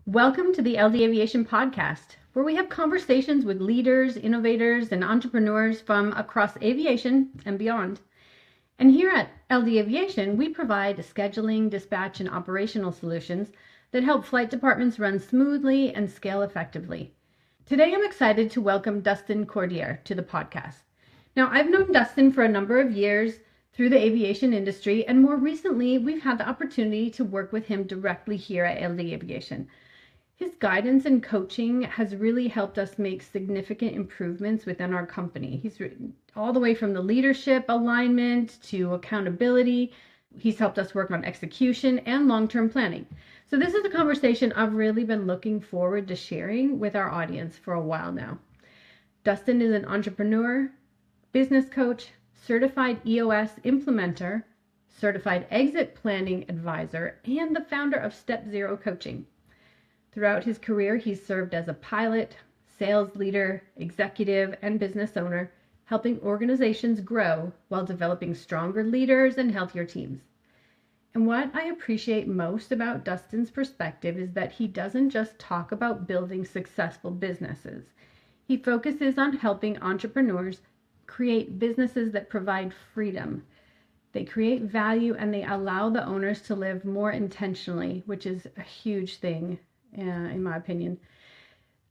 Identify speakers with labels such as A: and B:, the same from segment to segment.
A: Welcome to the LD Aviation podcast, where we have conversations with leaders, innovators, and entrepreneurs from across aviation and beyond. And here at LD Aviation, we provide scheduling, dispatch, and operational solutions that help flight departments run smoothly and scale effectively. Today, I'm excited to welcome Dustin Cordier to the podcast. Now, I've known Dustin for a number of years through the aviation industry, and more recently, we've had the opportunity to work with him directly here at LD Aviation. His guidance and coaching has really helped us make significant improvements within our company. He's all the way from the leadership alignment to accountability. He's helped us work on execution and long-term planning. So this is a conversation I've really been looking forward to sharing with our audience for a while now. Dustin is an entrepreneur, business coach, certified EOS implementer, certified exit planning advisor, and the founder of Step Zero Coaching. Throughout his career, he's served as a pilot, sales leader, executive, and business owner, helping organizations grow while developing stronger leaders and healthier teams. And what I appreciate most about Dustin's perspective is that he doesn't just talk about building successful businesses. He focuses on helping entrepreneurs create businesses that provide freedom. They create value and they allow the owners to live more intentionally, which is a huge thing, in my opinion.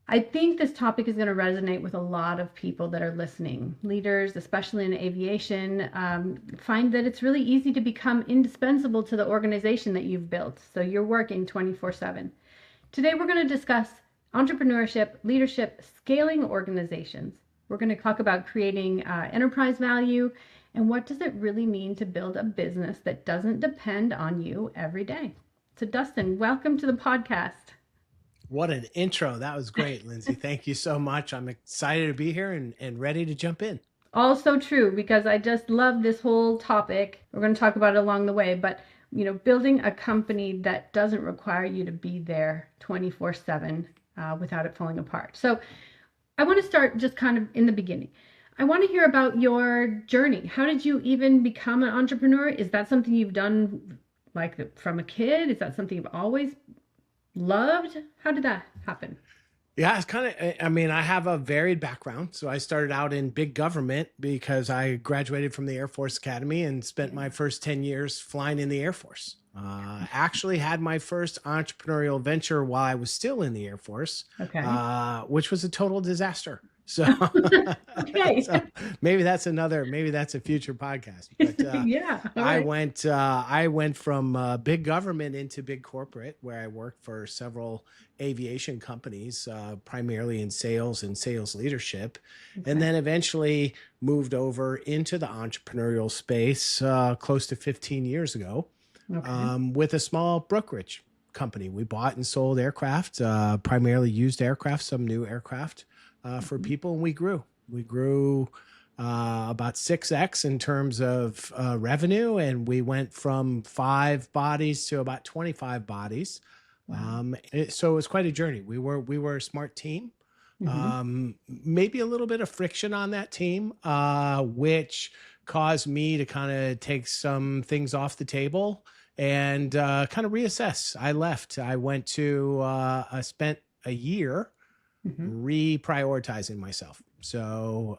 A: I think this topic is going to resonate with a lot of people that are listening. Leaders, especially in aviation, find that it's really easy to become indispensable to the organization that you've built. So you're working 24/7. Today, we're going to discuss entrepreneurship, leadership, scaling organizations. We're going to talk about creating enterprise value and what does it really mean to build a business that doesn't depend on you every day. So Dustin, welcome to the podcast.
B: What an intro. That was great, Lindsay. Thank you so much. I'm excited to be here and ready to jump in.
A: Also true, because I just love this whole topic. We're going to talk about it along the way, but building a company that doesn't require you to be there 24/7 without it falling apart. So I want to start just kind of in the beginning. I want to hear about your journey. How did you even become an entrepreneur? Is that something you've done like from a kid? Is that something you've always loved? How did that happen?
B: Yeah, it's kind of, I have a varied background. So I started out in big government because I graduated from the Air Force Academy and spent my first 10 years flying in the Air Force. Actually had my first entrepreneurial venture while I was still in the Air Force,
A: Okay.
B: Which was a total disaster. So,
A: Okay.
B: so maybe that's a future podcast. But
A: Yeah.
B: I
A: Right.
B: went from big government into big corporate, where I worked for several aviation companies, primarily in sales and sales leadership, and then eventually moved over into the entrepreneurial space close to 15 years ago, with a small brokerage company. We bought and sold aircraft, primarily used aircraft, some new aircraft. For people, and we grew. We grew about 6x in terms of revenue, and we went from 5 bodies to about 25 bodies.
A: Wow.
B: So it was quite a journey. We were a smart team. Maybe a little bit of friction on that team, which caused me to kind of take some things off the table and kind of reassess. I left. I went to I spent a year reprioritizing myself. So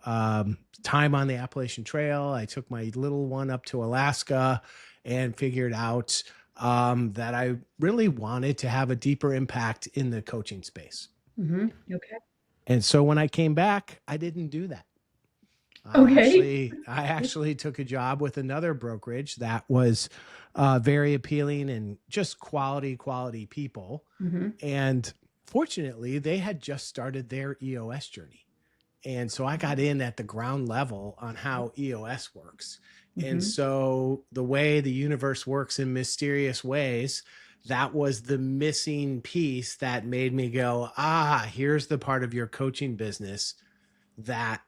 B: time on the Appalachian Trail, I took my little one up to Alaska and figured out that I really wanted to have a deeper impact in the coaching space.
A: Okay.
B: And so when I came back, I didn't do that.
A: Okay.
B: I actually took a job with another brokerage that was very appealing and just quality people. And fortunately, they had just started their EOS journey. And so I got in at the ground level on how EOS works. And so the way the universe works in mysterious ways, that was the missing piece that made me go, here's the part of your coaching business that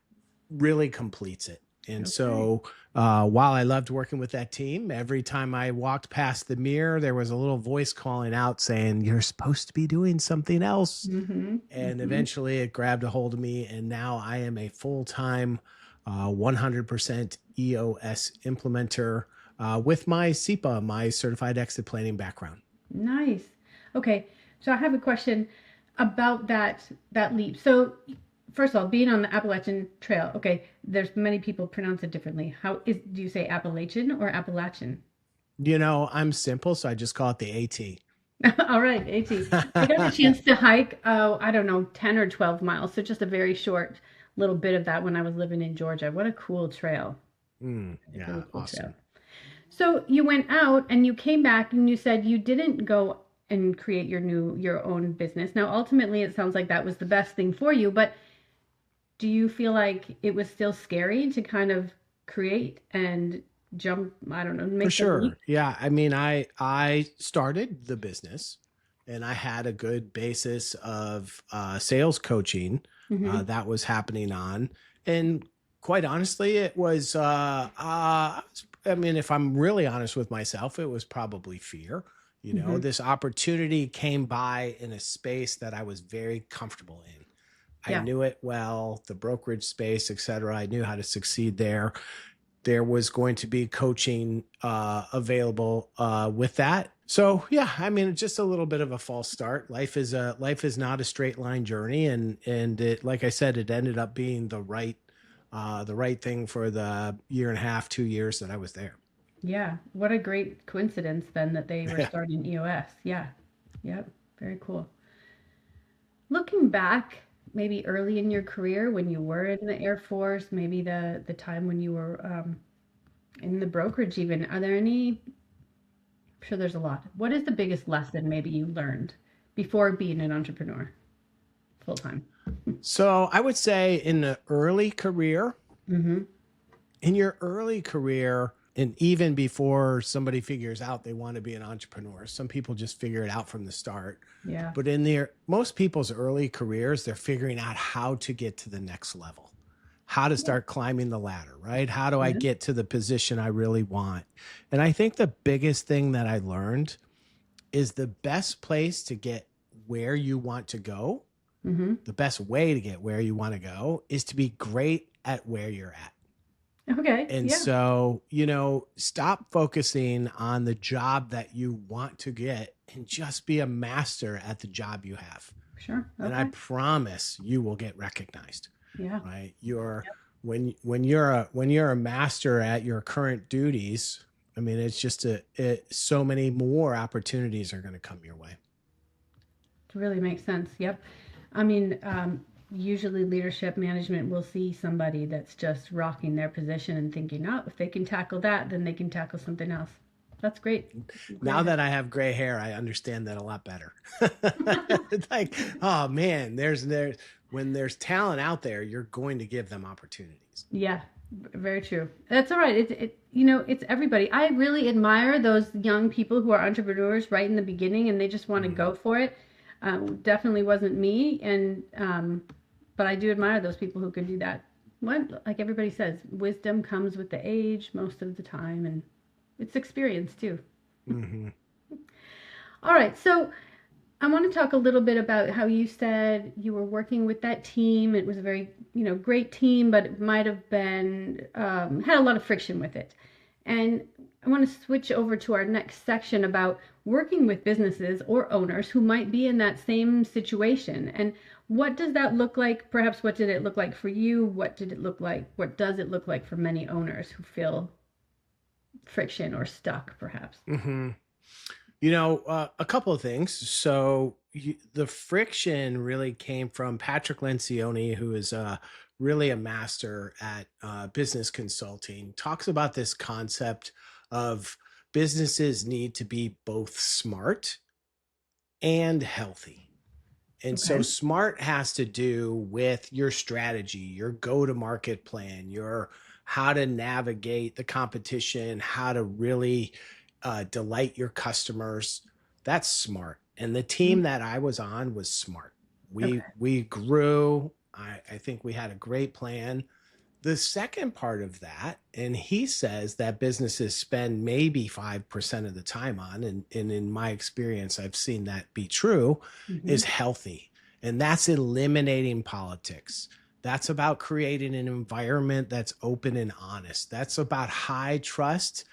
B: really completes it. And so while I loved working with that team, every time I walked past the mirror, there was a little voice calling out saying, you're supposed to be doing something else. And eventually it grabbed a hold of me. And now I am a full-time 100% EOS implementer with my CEPA, my certified exit planning background.
A: Nice. Okay. So I have a question about that leap. So first of all, being on the Appalachian Trail, okay, there's many people pronounce it differently. Do you say Appalachian or Appalachian?
B: I'm simple, so I just call it the AT.
A: All right, AT. I got the chance to hike, I don't know, 10 or 12 miles. So just a very short little bit of that when I was living in Georgia. What a cool trail.
B: Yeah,
A: Really cool trail.
B: awesome.
A: So you went out and you came back and you said you didn't go and create your own business. Now, ultimately, it sounds like that was the best thing for you, but do you feel like it was still scary to kind of create and jump, I don't know,
B: For
A: make the leap?
B: sure. Yeah. I mean, I started the business and I had a good basis of sales coaching
A: Mm-hmm.
B: that was happening on. And quite honestly, it was, I mean, if I'm really honest with myself, it was probably fear.
A: Mm-hmm.
B: This opportunity came by in a space that I was very comfortable in. I
A: Yeah.
B: knew it well, the brokerage space, et cetera. I knew how to succeed there. There was going to be coaching available with that. So yeah, I mean, just a little bit of a false start. Life is not a straight line journey, and it, like I said, it ended up being the right thing for the year and a half, 2 years that I was there.
A: Yeah. What a great coincidence then that they were
B: Yeah.
A: starting EOS. Yeah. Yep. Very cool. Looking back, maybe early in your career when you were in the Air Force, maybe the time when you were in the brokerage even, are there any, I'm sure there's a lot. What is the biggest lesson maybe you learned before being an entrepreneur full time?
B: So I would say
A: Mm-hmm.
B: in your early career, and even before somebody figures out they want to be an entrepreneur, some people just figure it out from the start.
A: Yeah.
B: But in their most people's early careers, they're figuring out how to get to the next level, how to
A: Yeah.
B: start climbing the ladder, right? How do I
A: Yeah.
B: get to the position I really want? And I think the biggest thing that I learned is the best place to get where you want to go,
A: Mm-hmm.
B: the best way to get where you want to go is to be great at where you're at.
A: Okay.
B: And
A: Yeah.
B: so, stop focusing on the job that you want to get and just be a master at the job you have.
A: Sure.
B: And I
A: Okay.
B: promise you will get recognized,
A: Yeah.
B: right? When you're a master at your current duties, I mean, it's just so many more opportunities are going to come your way.
A: It really makes sense. Yep. I mean, usually leadership management will see somebody that's just rocking their position and thinking, oh, if they can tackle that, then they can tackle something else. That's great.
B: Now
A: Great.
B: that I have gray hair, I understand that a lot better. It's like, oh man, when there's talent out there, you're going to give them opportunities.
A: Yeah, very true. That's all right. It's everybody. I really admire those young people who are entrepreneurs right in the beginning and they just want to
B: Mhm.
A: go for it. Definitely wasn't me, and but I do admire those people who can do that. What, like everybody says, wisdom comes with the age most of the time, and it's experience too.
B: Mhm.
A: All right, so I want to talk a little bit about how you said you were working with that team. It was a very, great team, but it might have been had a lot of friction with it. And I want to switch over to our next section about working with businesses or owners who might be in that same situation. And what does that look like? Perhaps what did it look like for you? What did it look like? What does it look like for many owners who feel friction or stuck, perhaps?
B: Mhm. A couple of things. So the friction really came from Patrick Lencioni, who is really a master at business consulting. Talks about this concept of businesses need to be both smart and healthy. And so
A: Okay.
B: smart has to do with your strategy, your go-to-market plan, your how to navigate the competition, how to really delight your customers. That's smart. And the
A: Mhm.
B: team that I was on was smart. We
A: Okay.
B: we grew. I think we had a great plan. The second part of that, and he says that businesses spend maybe 5% of the time on, and in my experience, I've seen that be true,
A: Hmm.
B: is healthy. And that's eliminating politics. That's about creating an environment that's open and honest. That's about high trust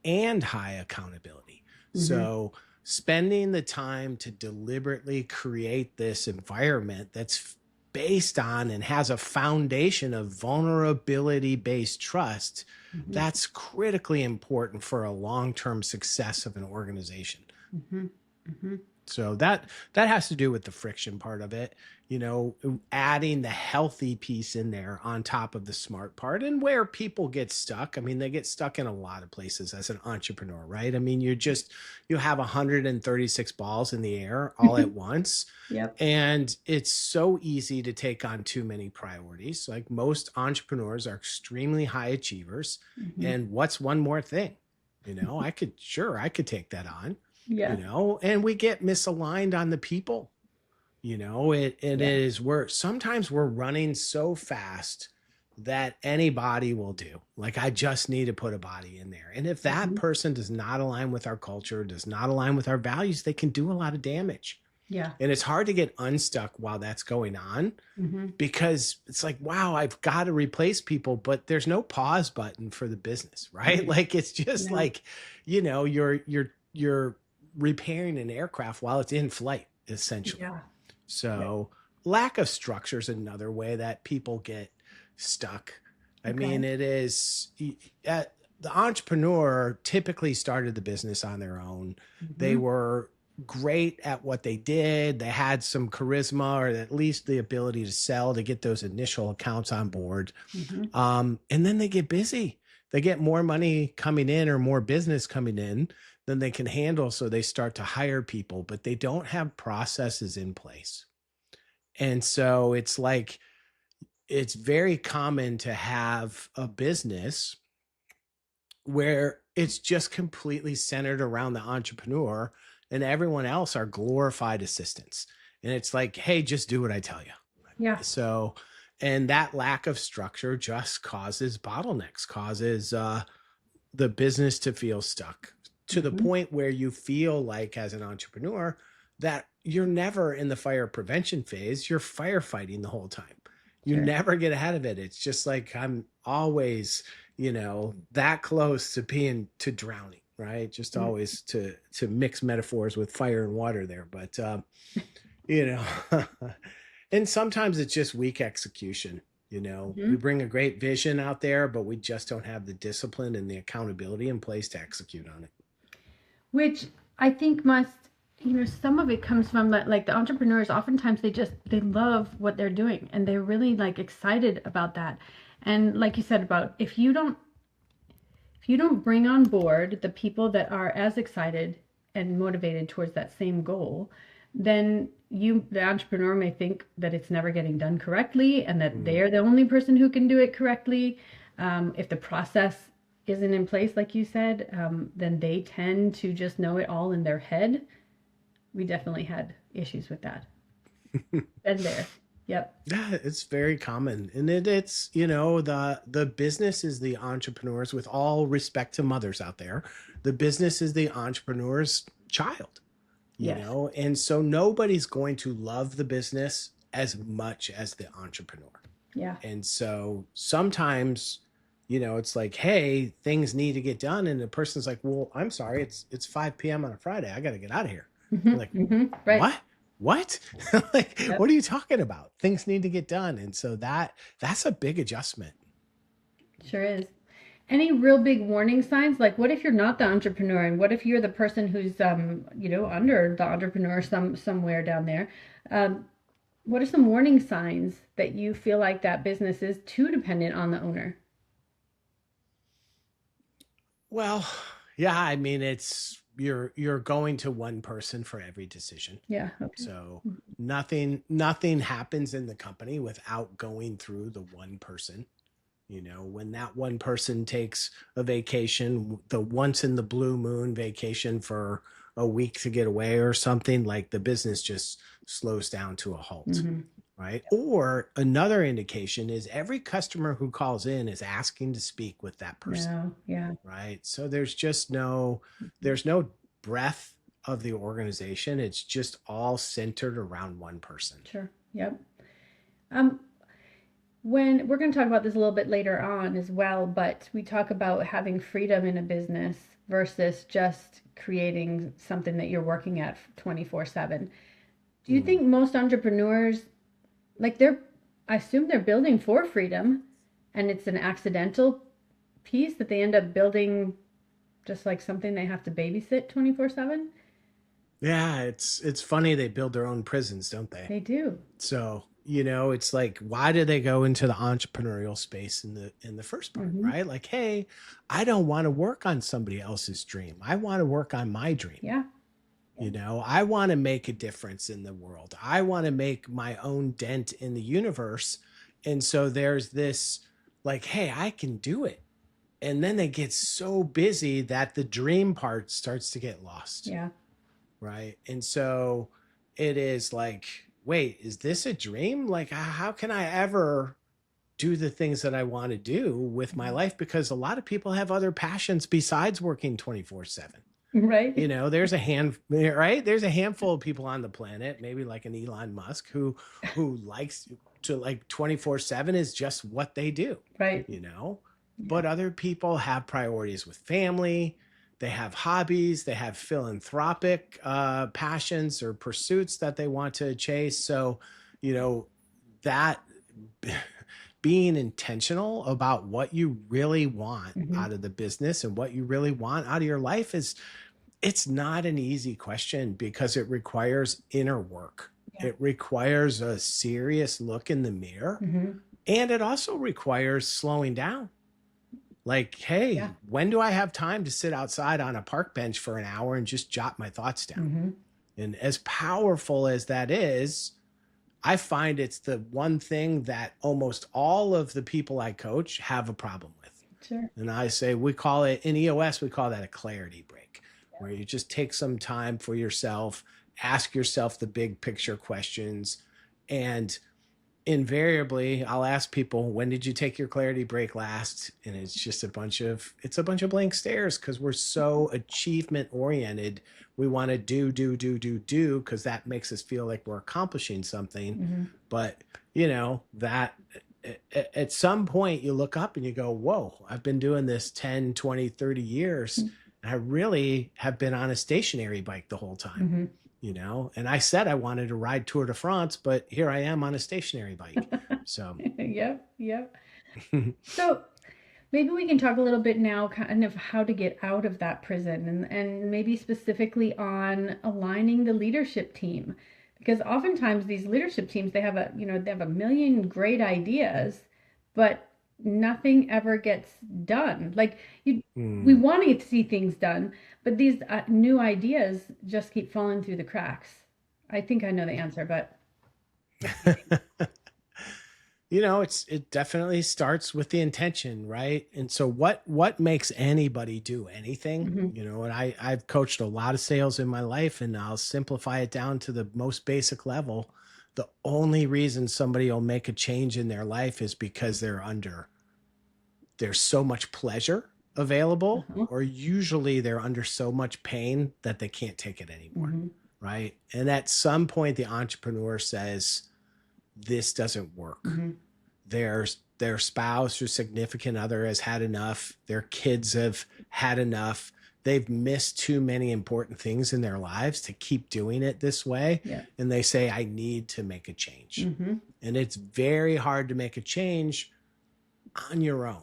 B: and high accountability.
A: Hmm.
B: So spending the time to deliberately create this environment that's based on and has a foundation of vulnerability based trust,
A: Mm-hmm.
B: that's critically important for a long-term success of an organization.
A: Mm-hmm. Mm-hmm.
B: So that has to do with the friction part of it, adding the healthy piece in there on top of the smart part. And where people get stuck, I mean, they get stuck in a lot of places as an entrepreneur, right? I mean, you have 136 balls in the air all at once.
A: Yep.
B: And it's so easy to take on too many priorities. Like most entrepreneurs are extremely high achievers.
A: Mm-hmm.
B: And what's one more thing? I could take that on.
A: Yeah.
B: And we get misaligned on the people. Sometimes we're running so fast that anybody will do. Like, I just need to put a body in there. And if that person does not align with our culture, does not align with our values, they can do a lot of damage.
A: Yeah.
B: And it's hard to get unstuck while that's going on, because it's like, wow, I've got to replace people, but there's no pause button for the business, right? Like, it's just like, you're repairing an aircraft while it's in flight, essentially.
A: Yeah.
B: So lack of structure is another way that people get stuck. I mean, it is, the entrepreneur typically started the business on their own. They were great at what they did. They had some charisma, or at least the ability to sell, to get those initial accounts on board. And then they get busy. They get more money coming in, or more business coming in, than they can handle. So they start to hire people, but they don't have processes in place. And so it's like, it's very common to have a business where it's just completely centered around the entrepreneur, and everyone else are glorified assistants. And it's like, hey, just do what I tell you.
A: Yeah.
B: So, and that lack of structure just causes bottlenecks, causes the business to feel stuck, to the point where you feel like, as an entrepreneur, that you're never in the fire prevention phase. You're firefighting the whole time. You never get ahead of it. It's just like, I'm always, that close to drowning, right? Just always to mix metaphors with fire and water there. But, and sometimes it's just weak execution. We bring a great vision out there, but we just don't have the discipline and the accountability in place to execute on it.
A: Which I think must, some of it comes from that, like, the entrepreneurs, oftentimes they love what they're doing, and they're really like excited about that. And like you said, about if you don't bring on board the people that are as excited and motivated towards that same goal, then the entrepreneur may think that it's never getting done correctly, and that they're the only person who can do it correctly. If the process isn't in place, like you said, then they tend to just know it all in their head. We definitely had issues with that. Been there. Yep.
B: Yeah, it's very common. And it's, the business is the entrepreneurs, with all respect to mothers out there, the business is the entrepreneur's child, and so nobody's going to love the business as much as the entrepreneur.
A: Yeah.
B: And so sometimes, it's like, hey, things need to get done. And the person's like, well, I'm sorry, it's 5 p.m. on a Friday. I got to get out of here. Like,
A: right.
B: What? Like, what are you talking about? Things need to get done. And so that's a big adjustment.
A: Sure is. Any real big warning signs? Like, what if you're not the entrepreneur, and what if you're the person who's, under the entrepreneur somewhere down there? What are some warning signs that you feel like that business is too dependent on the owner?
B: Well, yeah, I mean, it's you're going to one person for every decision.
A: Yeah. Okay.
B: So nothing happens in the company without going through the one person. When that one person takes a vacation, the once in the blue moon vacation for a week to get away or something, like, the business just slows down to a halt. Right. Or another indication is every customer who calls in is asking to speak with that person.
A: Yeah.
B: Right. So there's no breadth of the organization. It's just all centered around one person.
A: Sure. Yep. When we're going to talk about this a little bit later on as well, but we talk about having freedom in a business versus just creating something that you're working at 24/7. Do you think most entrepreneurs, like I assume they're building for freedom and it's an accidental piece that they end up building just like something they have to babysit 24/7?
B: Yeah, it's funny they build their own prisons, don't they?
A: They do.
B: So, it's like, why do they go into the entrepreneurial space in the first part, right? Like, hey, I don't want to work on somebody else's dream. I want to work on my dream.
A: Yeah.
B: I want to make a difference in the world. I want to make my own dent in the universe. And so there's this like, hey, I can do it. And then they get so busy that the dream part starts to get lost.
A: Yeah.
B: Right. And so it is like, wait, is this a dream? Like, how can I ever do the things that I want to do with my life? Because a lot of people have other passions besides working 24/7.
A: Right.
B: There's a handful of people on the planet, maybe like an Elon Musk, who likes to, like, 24/7 is just what they do.
A: Right.
B: But other people have priorities with family. They have hobbies, they have philanthropic passions or pursuits that they want to chase. So, that being intentional about what you really want out of the business and what you really want out of your life it's not an easy question, because it requires inner work. Yeah. It requires a serious look in the mirror. And it also requires slowing down. Like, hey, when do I have time to sit outside on a park bench for an hour and just jot my thoughts down? And as powerful as that is, I find it's the one thing that almost all of the people I coach have a problem with.
A: Sure.
B: And I say, we call it, in EOS, we call that a clarity break, where you just take some time for yourself, ask yourself the big picture questions. And invariably, I'll ask people, when did you take your clarity break last? And it's just a bunch of blank stares, because we're so achievement oriented. We want to do, because that makes us feel like we're accomplishing something. But that at some point you look up and you go, whoa, I've been doing this 10, 20, 30 years. And I really have been on a stationary bike the whole time. And I said I wanted to ride Tour de France, but here I am on a stationary bike. So,
A: Yep. So maybe we can talk a little bit now kind of how to get out of that prison, and maybe specifically on aligning the leadership team, because oftentimes these leadership teams, they have a million great ideas, but nothing ever gets done. Like we want to see things done, but these new ideas just keep falling through the cracks. I think I know the answer, but
B: it definitely starts with the intention, right? And so what makes anybody do anything? And I've coached a lot of sales in my life, and I'll simplify it down to the most basic level. The only reason somebody will make a change in their life is because there's so much pleasure available, or usually they're under so much pain that they can't take it anymore. Right. And at some point, the entrepreneur says, this doesn't work. Their spouse or significant other has had enough. Their kids have had enough. They've missed too many important things in their lives to keep doing it this way. Yeah. And they say, I need to make a change. And it's very hard to make a change on your own.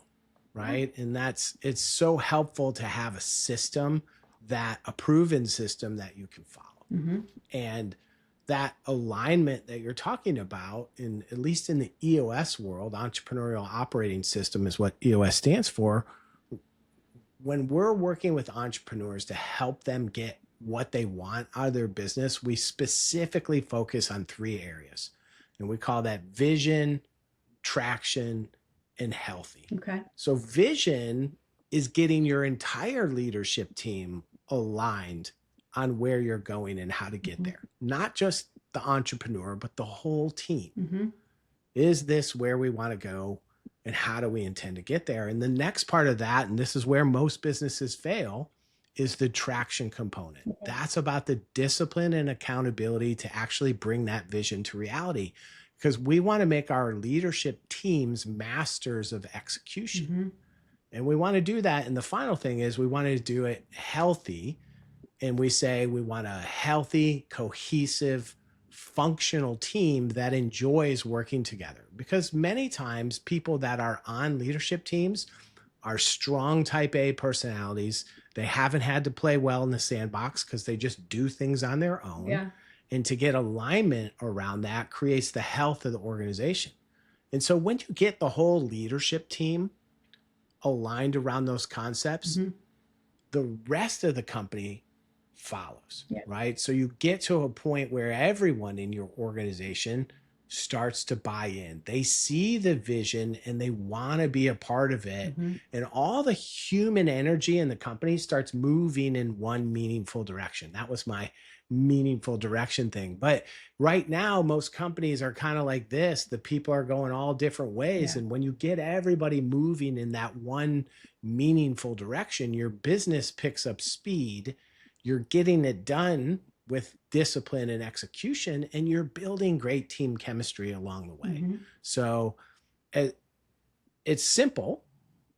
B: Right. And it's so helpful to have a system, a proven system that you can follow. And that alignment that you're talking about, at least in the EOS world, Entrepreneurial Operating System is what EOS stands for. When we're working with entrepreneurs to help them get what they want out of their business, we specifically focus on 3 areas. And we call that vision, traction, and healthy.
A: Okay.
B: So vision is getting your entire leadership team aligned on where you're going and how to get there. Not just the entrepreneur, but the whole team. Is this where we want to go, and how do we intend to get there? And the next part of that, and this is where most businesses fail, is the traction component. That's about the discipline and accountability to actually bring that vision to reality, because we want to make our leadership teams masters of execution. And we want to do that. And the final thing is we want to do it healthy. And we say we want a healthy, cohesive, functional team that enjoys working together. Because many times people that are on leadership teams are strong type A personalities. They haven't had to play well in the sandbox because they just do things on their own.
A: Yeah.
B: And to get alignment around that creates the health of the organization. And so when you get the whole leadership team aligned around those concepts, the rest of the company follows, right? So you get to a point where everyone in your organization starts to buy in. They see the vision and they want to be a part of it. And all the human energy in the company starts moving in one meaningful direction. That was my meaningful direction thing. But right now, most companies are kind of like this. The people are going all different ways. And when you get everybody moving in that one meaningful direction, your business picks up speed. You're getting it done with discipline and execution, and you're building great team chemistry along the way. So it's simple.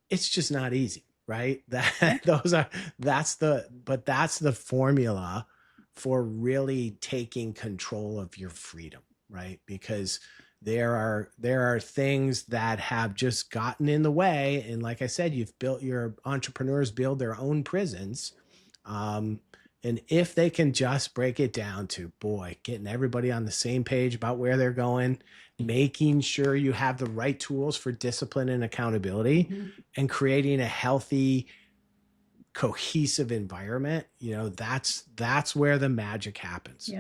B: It's just not easy, right? That's the formula for really taking control of your freedom, right? Because there are things that have just gotten in the way. And like I said, your entrepreneurs build their own prisons. And if they can just break it down to, getting everybody on the same page about where they're going, making sure you have the right tools for discipline and accountability, and creating a healthy, cohesive environment, that's where the magic happens.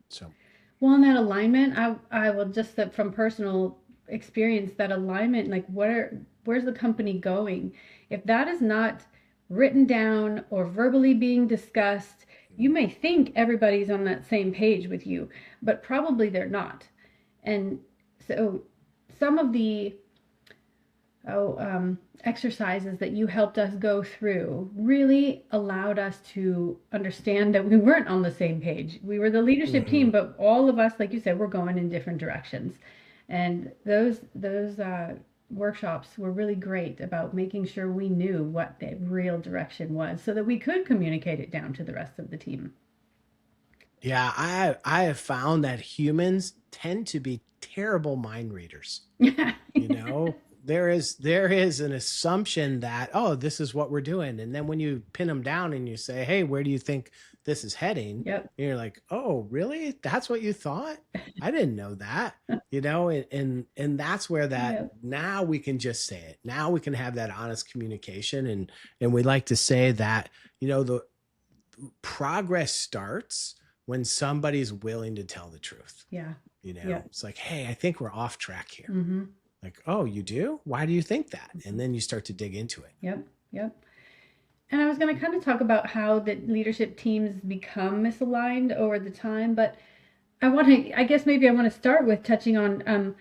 B: So,
A: well, in that alignment, I will just from personal experience, that alignment, like where's the company going? If that is not written down or verbally being discussed, you may think everybody's on that same page with you, but probably they're not. And so some of the exercises that you helped us go through really allowed us to understand that we weren't on the same page. We were the leadership team, but all of us, like you said, were going in different directions. And those workshops were really great about making sure we knew what the real direction was so that we could communicate it down to the rest of the team.
B: Yeah, I have found that humans tend to be terrible mind readers. There is an assumption that, this is what we're doing. And then when you pin them down and you say, hey, where do you think this is heading?
A: Yep.
B: And you're like, oh, really? That's what you thought? I didn't know that, and that's where now we can just say it. Now we can have that honest communication. And we like to say that, the progress starts when somebody's willing to tell the truth. It's like, hey, I think we're off track here. Like, oh, you do? Why do you think that? And then you start to dig into it.
A: Yep. And I was going to kind of talk about how the leadership teams become misaligned over the time, but I guess maybe I want to start with touching on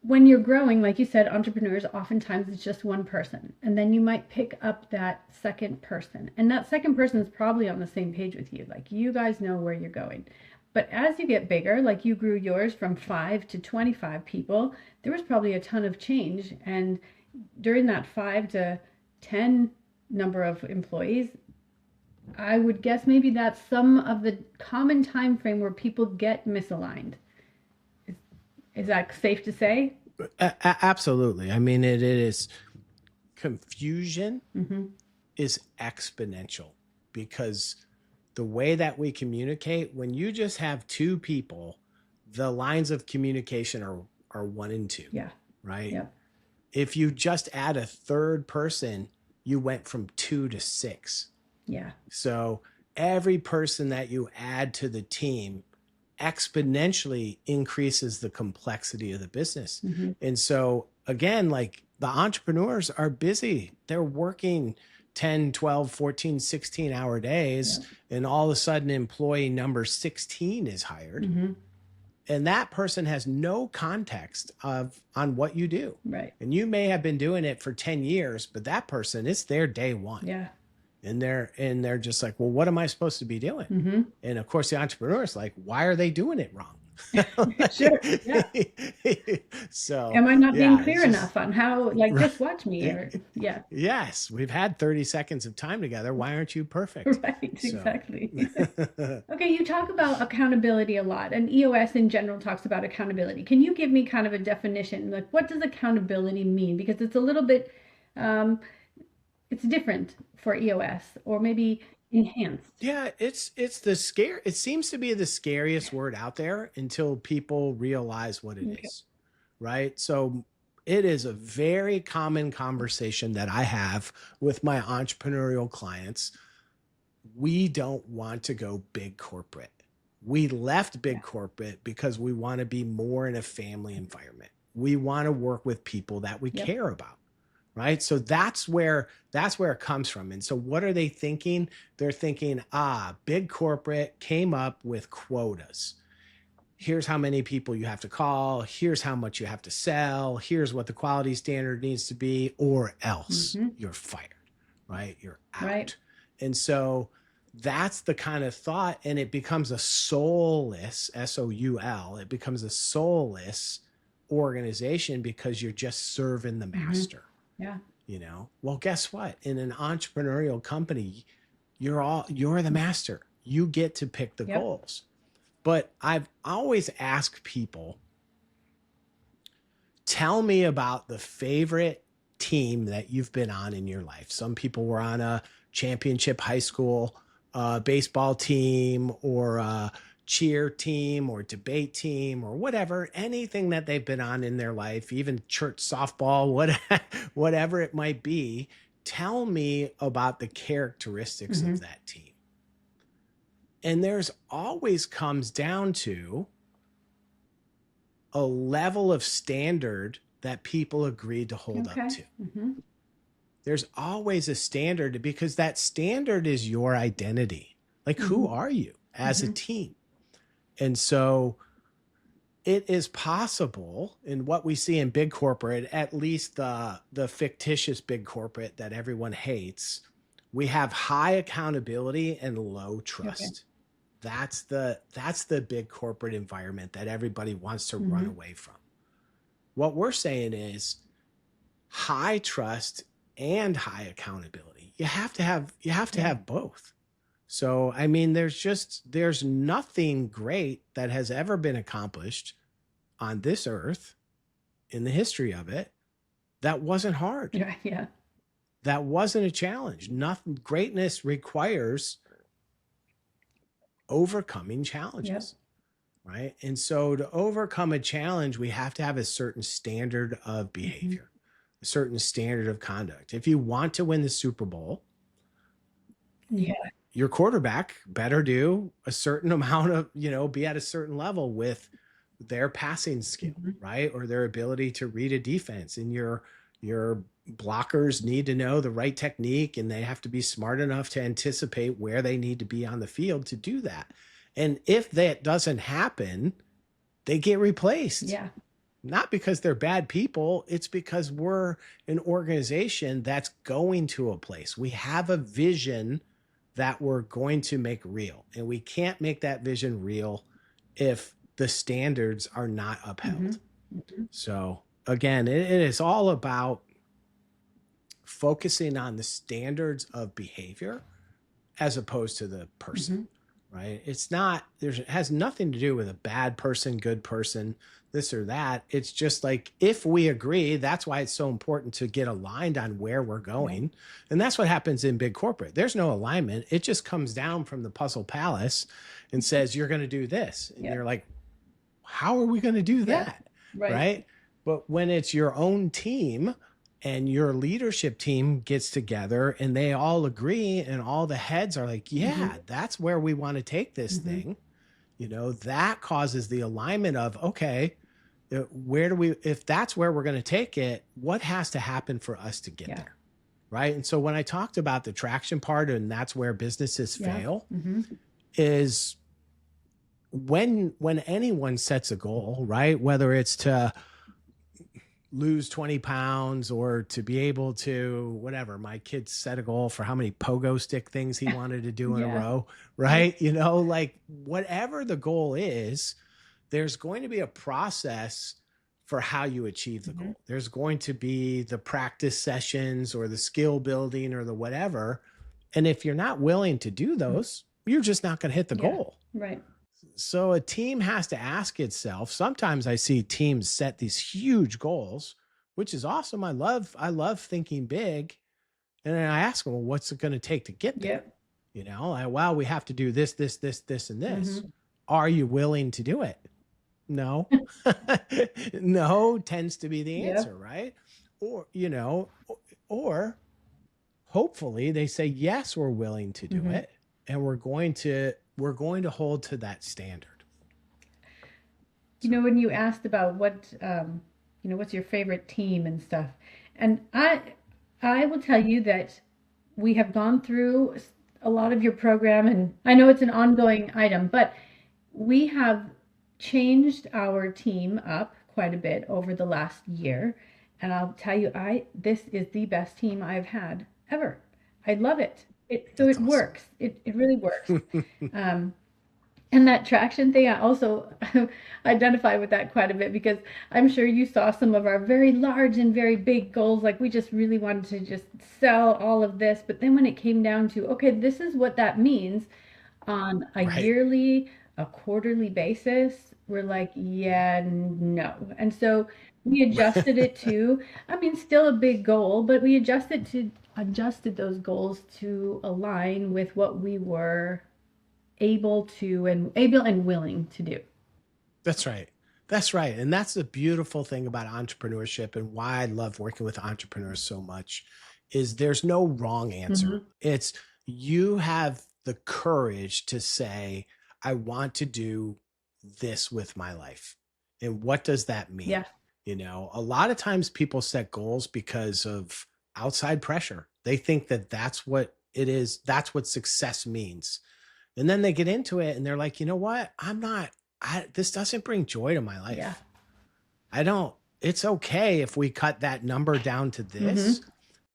A: when you're growing, like you said, entrepreneurs, oftentimes it's just one person. And then you might pick up that second person. And that second person is probably on the same page with you. Like, you guys know where you're going. But as you get bigger, like you grew yours from 5 to 25 people, there was probably a ton of change. And during that 5 to 10 number of employees, I would guess maybe that's some of the common time frame where people get misaligned. Is that safe to say?
B: Absolutely. I mean, it is. Confusion is exponential because the way that we communicate, when you just have two people, the lines of communication are 1 and 2.
A: Yeah.
B: Right.
A: Yeah.
B: If you just add a third person, you went from 2 to 6.
A: Yeah.
B: So every person that you add to the team exponentially increases the complexity of the business. And so again, like, the entrepreneurs are busy. They're working 10, 12, 14, 16 hour days. And all of a sudden employee number 16 is hired. And that person has no context on what you do.
A: Right.
B: And you may have been doing it for 10 years, but that person, it's their day one.
A: Yeah.
B: And they're just like, well, what am I supposed to be doing? And of course the entrepreneur is like, why are they doing it wrong?
A: Sure. Yeah.
B: So,
A: Am I not being
B: yeah,
A: clear
B: it's just
A: enough on how, like,
B: right.
A: just watch me or, yeah.
B: Yes, we've had 30 seconds of time together. Why aren't you perfect?
A: Right,
B: So,
A: exactly. Okay, you talk about accountability a lot, and EOS in general talks about accountability. Can you give me kind of a definition? Like, what does accountability mean? Because it's a little bit, um, it's different for EOS, or maybe enhanced.
B: yeah, it's the scare. It seems to be the scariest word out there until people realize what it
A: Okay.
B: is, right? So it is a very common conversation that I have with my entrepreneurial clients. We don't want to go big corporate. We left big
A: Yeah.
B: corporate because we want to be more in a family environment. We want to work with people that we
A: Yep.
B: care about, right? So that's where it comes from. And so what are they thinking? They're thinking, big corporate came up with quotas. Here's how many people you have to call. Here's how much you have to sell. Here's what the quality standard needs to be, or else
A: Mm-hmm.
B: you're fired, right? You're
A: Right.
B: out. And so that's the kind of thought. And it becomes a soulless, SOUL, it becomes a soulless organization because you're just serving the
A: Mm-hmm.
B: master.
A: Yeah.
B: Well, guess what? In an entrepreneurial company, you're the master. You get to pick the
A: Yep.
B: goals. But I've always asked people, tell me about the favorite team that you've been on in your life. Some people were on a championship high school baseball team, or a cheer team, or debate team, or whatever, anything that they've been on in their life, even church softball, whatever it might be. Tell me about the characteristics
A: Mm-hmm.
B: of that team. And there's always comes down to a level of standard that people agreed to hold up
A: Okay.
B: to.
A: Mm-hmm.
B: There's always a standard, because that standard is your identity. Like, who
A: Mm-hmm.
B: are you as a
A: Mm-hmm.
B: team? And so it is possible in what we see in big corporate, at least the fictitious big corporate that everyone hates, we have high accountability and low
A: Okay.
B: trust. That's the big corporate environment that everybody wants to run
A: Mm-hmm.
B: away from. What we're saying is high trust and high accountability. You have to have both. So, I mean, there's nothing great that has ever been accomplished on this earth in the history of it that wasn't hard.
A: Yeah. Yeah.
B: That wasn't a challenge. Nothing. Greatness requires overcoming
A: Yep.
B: challenges, right? And so to overcome a challenge, we have to have a certain standard of
A: Mm-hmm.
B: behavior, a certain standard of conduct. If you want to win the Super Bowl,
A: Yeah.
B: your quarterback better do a certain amount of, be at a certain level with their passing skill,
A: Mm-hmm.
B: right? Or their ability to read a defense. And your blockers need to know the right technique, and they have to be smart enough to anticipate where they need to be on the field to do that. And if that doesn't happen, they get replaced.
A: Yeah.
B: Not because they're bad people, it's because we're an organization that's going to a place. We have a vision that we're going to make real, and we can't make that vision real if the standards are not upheld.
A: Mm-hmm. Mm-hmm.
B: So again, it is all about focusing on the standards of behavior as opposed to the person, right? It has nothing to do with a bad person, good person, this or that. It's just like, if we agree, that's why it's so important to get aligned on where we're going. And that's what happens in big corporate. There's no alignment. It just comes down from the puzzle palace and says, you're going to do this. And you're like, how are we going to do that? Right. But when it's your own team and your leadership team gets together and they all agree and all the heads are like, yeah, that's where we want to take this thing, that causes the alignment of, okay, if that's where we're going to take it, what has to happen for us to get there? Right. And so when I talked about the traction part, and that's where businesses fail, is when anyone sets a goal, right? Whether it's to lose 20 pounds or to be able to, whatever, my kid set a goal for how many pogo stick things he wanted to do in a row, right? Like, whatever the goal is, there's going to be a process for how you achieve the goal. There's going to be the practice sessions or the skill building or the whatever. And if you're not willing to do those, you're just not going to hit the goal.
A: Right.
B: So a team has to ask itself. Sometimes I see teams set these huge goals, which is awesome. I love thinking big. And then I ask them, well, what's it going to take to get there? You know, well, we have to do this, and this. Are you willing to do it? No. No tends to be the answer, right? Or, you know, or hopefully they say, yes, we're willing to do it. And we're going to hold to that standard.
A: You know, when you asked about what, you know, what's your favorite team and stuff, and I will tell you that we have gone through a lot of your program, and I know it's an ongoing item, but we have changed our team up quite a bit over the last year. And I'll tell you, this is the best team I've had ever. I love it. It awesome. Works. It really works. And that traction thing, I also identify with that quite a bit, because I'm sure you saw some of our very large and very big goals. Like, we just really wanted to just sell all of this. But then when it came down to, okay, this is what that means on a yearly, a quarterly basis, we're like, yeah, no. And so we adjusted it to, I mean, still a big goal, but we adjusted those goals to align with what we were able and willing to do.
B: That's right. That's right. And that's the beautiful thing about entrepreneurship, and why I love working with entrepreneurs so much, is there's no wrong answer. It's, you have the courage to say, I want to do this with my life. And what does that mean?
A: Yeah.
B: You know, a lot of times people set goals because of outside pressure. They think that that's what it is. That's what success means. And then they get into it and they're like, you know what? This doesn't bring joy to my life. Yeah. It's okay if we cut that number down to this.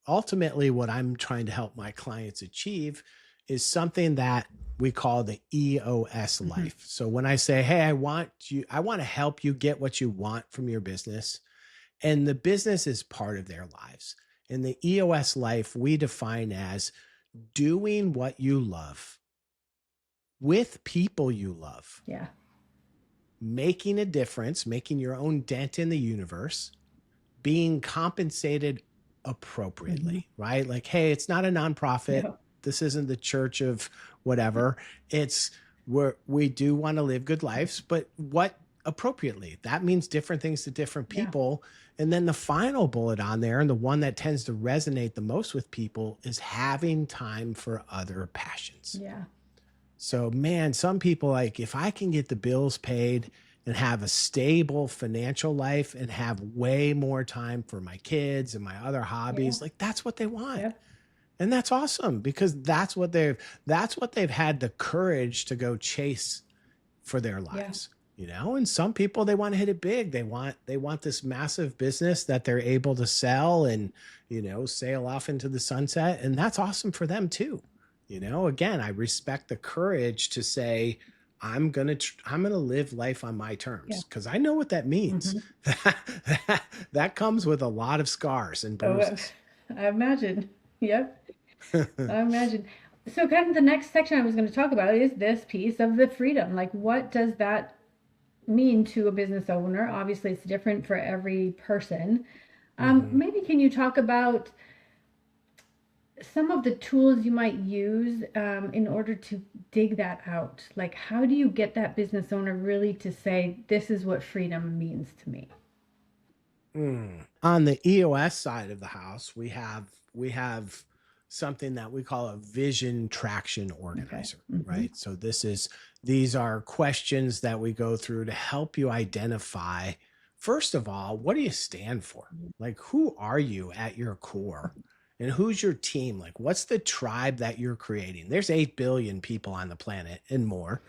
B: Ultimately, what I'm trying to help my clients achieve is something that we call the EOS life. So when I say, hey, I want to help you get what you want from your business, and the business is part of their lives. And the EOS life we define as doing what you love with people you love.
A: Yeah.
B: Making a difference, making your own dent in the universe, being compensated appropriately, right? Like, hey, it's not a nonprofit. No. This isn't the church of whatever. It's where we do want to live good lives, but what appropriately? That means different things to different people. Yeah. And then the final bullet on there, and the one that tends to resonate the most with people, is having time for other passions.
A: Yeah.
B: So, man, some people, like, if I can get the bills paid and have a stable financial life and have way more time for my kids and my other hobbies, like, that's what they want. Yeah. And that's awesome, because that's what they've had the courage to go chase for their lives. Yeah. You know, and some people, they want to hit it big. They want this massive business that they're able to sell and, you know, sail off into the sunset. And that's awesome for them too. You know, again, I respect the courage to say, I'm going to live life on my terms, because I know what that means. That comes with a lot of scars and bruises.
A: I imagine. Yep. I imagine. So kind of the next section I was going to talk about is this piece of the freedom. Like, what does that mean to a business owner? Obviously, it's different for every person. Maybe can you talk about some of the tools you might use in order to dig that out? Like, how do you get that business owner really to say, this is what freedom means to me?
B: On the EOS side of the house, we have something that we call a vision traction organizer, right? So these are questions that we go through to help you identify, first of all, what do you stand for? Like, who are you at your core? And who's your team? Like, what's the tribe that you're creating? There's 8 billion people on the planet and more.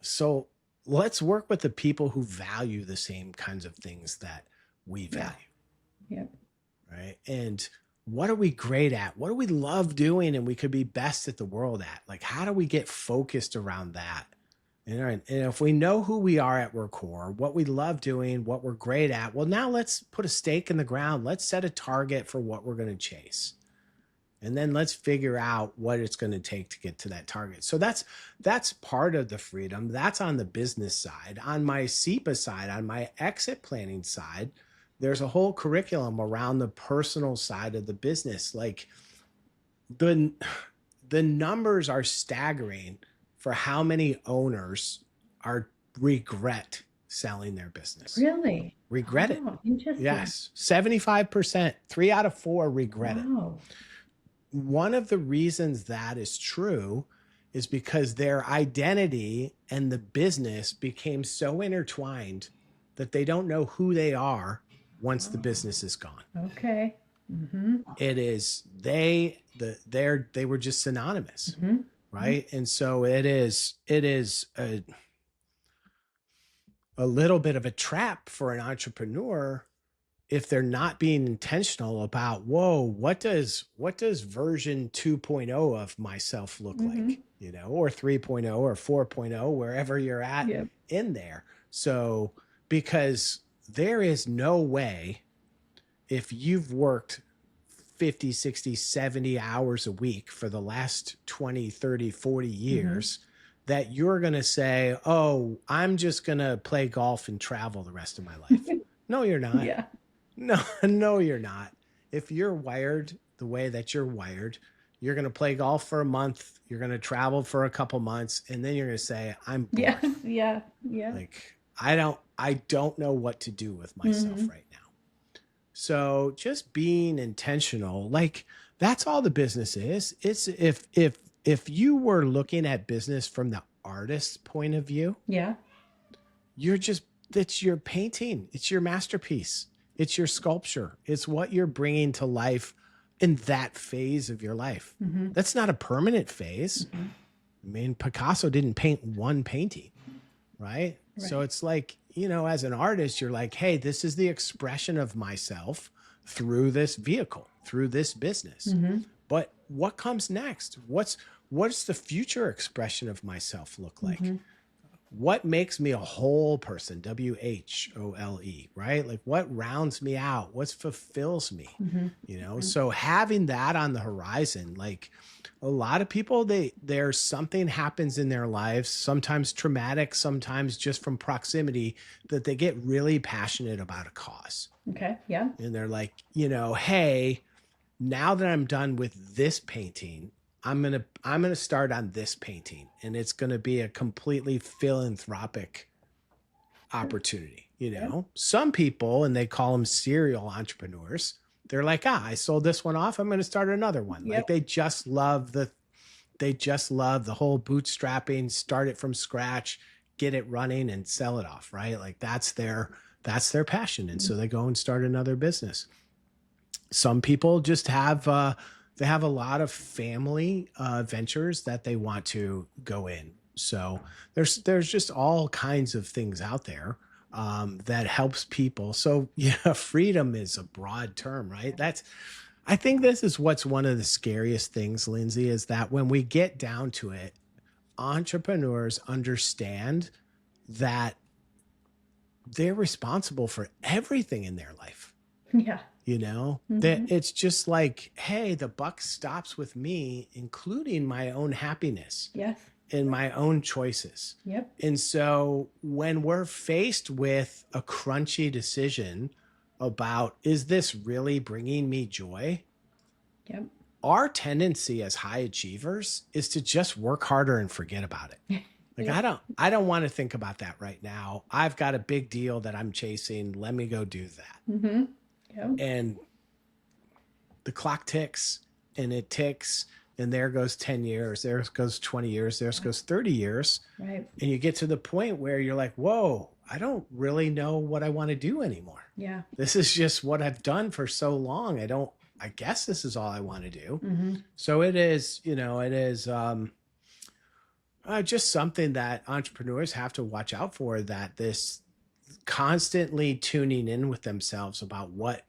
B: So let's work with the people who value the same kinds of things that we value.
A: Yep.
B: Right. And what are we great at? What do we love doing and we could be best at the world at? Like, how do we get focused around that? And if we know who we are at our core, what we love doing, what we're great at, well, now let's put a stake in the ground. Let's set a target for what we're going to chase. And then let's figure out what it's going to take to get to that target. So that's part of the freedom. That's on the business side. On my SEPA side, on my exit planning side, there's a whole curriculum around the personal side of the business. Like the numbers are staggering for how many owners are regret selling their business.
A: Really?
B: Regret it.
A: Interesting.
B: Yes. 75%, 3 out of 4 regret it. One of the reasons that is true is because their identity and the business became so intertwined that they don't know who they are once the business is gone.
A: Okay. Mm-hmm.
B: It is they were just synonymous, right? And so it is a little bit of a trap for an entrepreneur if they're not being intentional about, whoa, what does version 2.0 of myself look like, or 3.0 or 4.0, wherever you're at in there. So, because there is no way, if you've worked 50, 60, 70 hours a week for the last 20, 30, 40 years, that you're going to say, oh, I'm just going to play golf and travel the rest of my life. No, you're not.
A: Yeah.
B: No, you're not. If you're wired the way that you're wired, you're going to play golf for a month. You're going to travel for a couple months. And then you're going to say, I'm bored.
A: Yeah.
B: Like, I don't know what to do with myself right now. So just being intentional, like that's all the business is. It's if you were looking at business from the artist's point of view, it's your painting. It's your masterpiece. It's your sculpture. It's what you're bringing to life in that phase of your life. That's not a permanent phase. I mean, Picasso didn't paint one painting, right? So it's like, as an artist, you're like, hey, this is the expression of myself through this vehicle, through this business. But what comes next? What's the future expression of myself look like? What makes me a whole person, WHOLE, right? Like what rounds me out? What fulfills me, So having that on the horizon, like a lot of people, there's something happens in their lives, sometimes traumatic, sometimes just from proximity, that they get really passionate about a cause.
A: Okay. Yeah.
B: And they're like, hey, now that I'm done with this painting, I'm going to start on this painting, and it's going to be a completely philanthropic opportunity. Some people, and they call them serial entrepreneurs, they're like, I sold this one off, I'm going to start another one. Like they just love the whole bootstrapping, start it from scratch, get it running and sell it off, right? Like that's their passion. And so they go and start another business. Some people just have, they have a lot of family ventures that they want to go in. So there's just all kinds of things out there that helps people. So freedom is a broad term, right? I think this is what's one of the scariest things, Lindsay, is that when we get down to it, entrepreneurs understand that they're responsible for everything in their life.
A: Yeah.
B: That it's just like, hey, the buck stops with me, including my own happiness.
A: Yes.
B: And my own choices.
A: Yep.
B: And so when we're faced with a crunchy decision about, is this really bringing me joy?
A: Yep.
B: Our tendency as high achievers is to just work harder and forget about it. Like, I don't want to think about that right now. I've got a big deal that I'm chasing. Let me go do that. And the clock ticks and it ticks, and there goes 10 years, there goes 20 years, there goes 30 years.
A: Right.
B: And you get to the point where you're like, whoa, I don't really know what I want to do anymore.
A: Yeah.
B: This is just what I've done for so long. I guess this is all I want to do. So it is, just something that entrepreneurs have to watch out for, that this constantly tuning in with themselves about what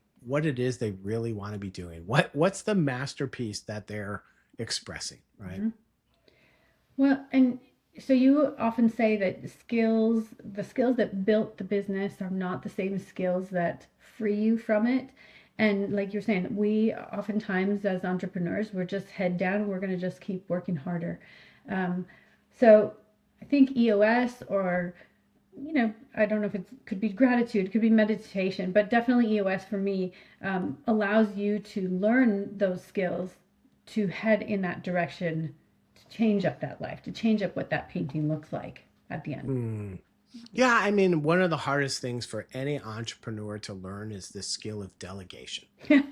B: it is they really want to be doing. What's the masterpiece that they're expressing, right?
A: Well, and So you often say that the skills that built the business are not the same skills that free you from it. And like you're saying, we oftentimes as entrepreneurs, we're just head down, we're going to just keep working harder. Um, so I think EOS or, I don't know if it could be gratitude, it could be meditation, but definitely EOS for me allows you to learn those skills to head in that direction, to change up that life, to change up what that painting looks like at the end.
B: Mm. Yeah, I mean, one of the hardest things for any entrepreneur to learn is the skill of delegation.
A: Yes.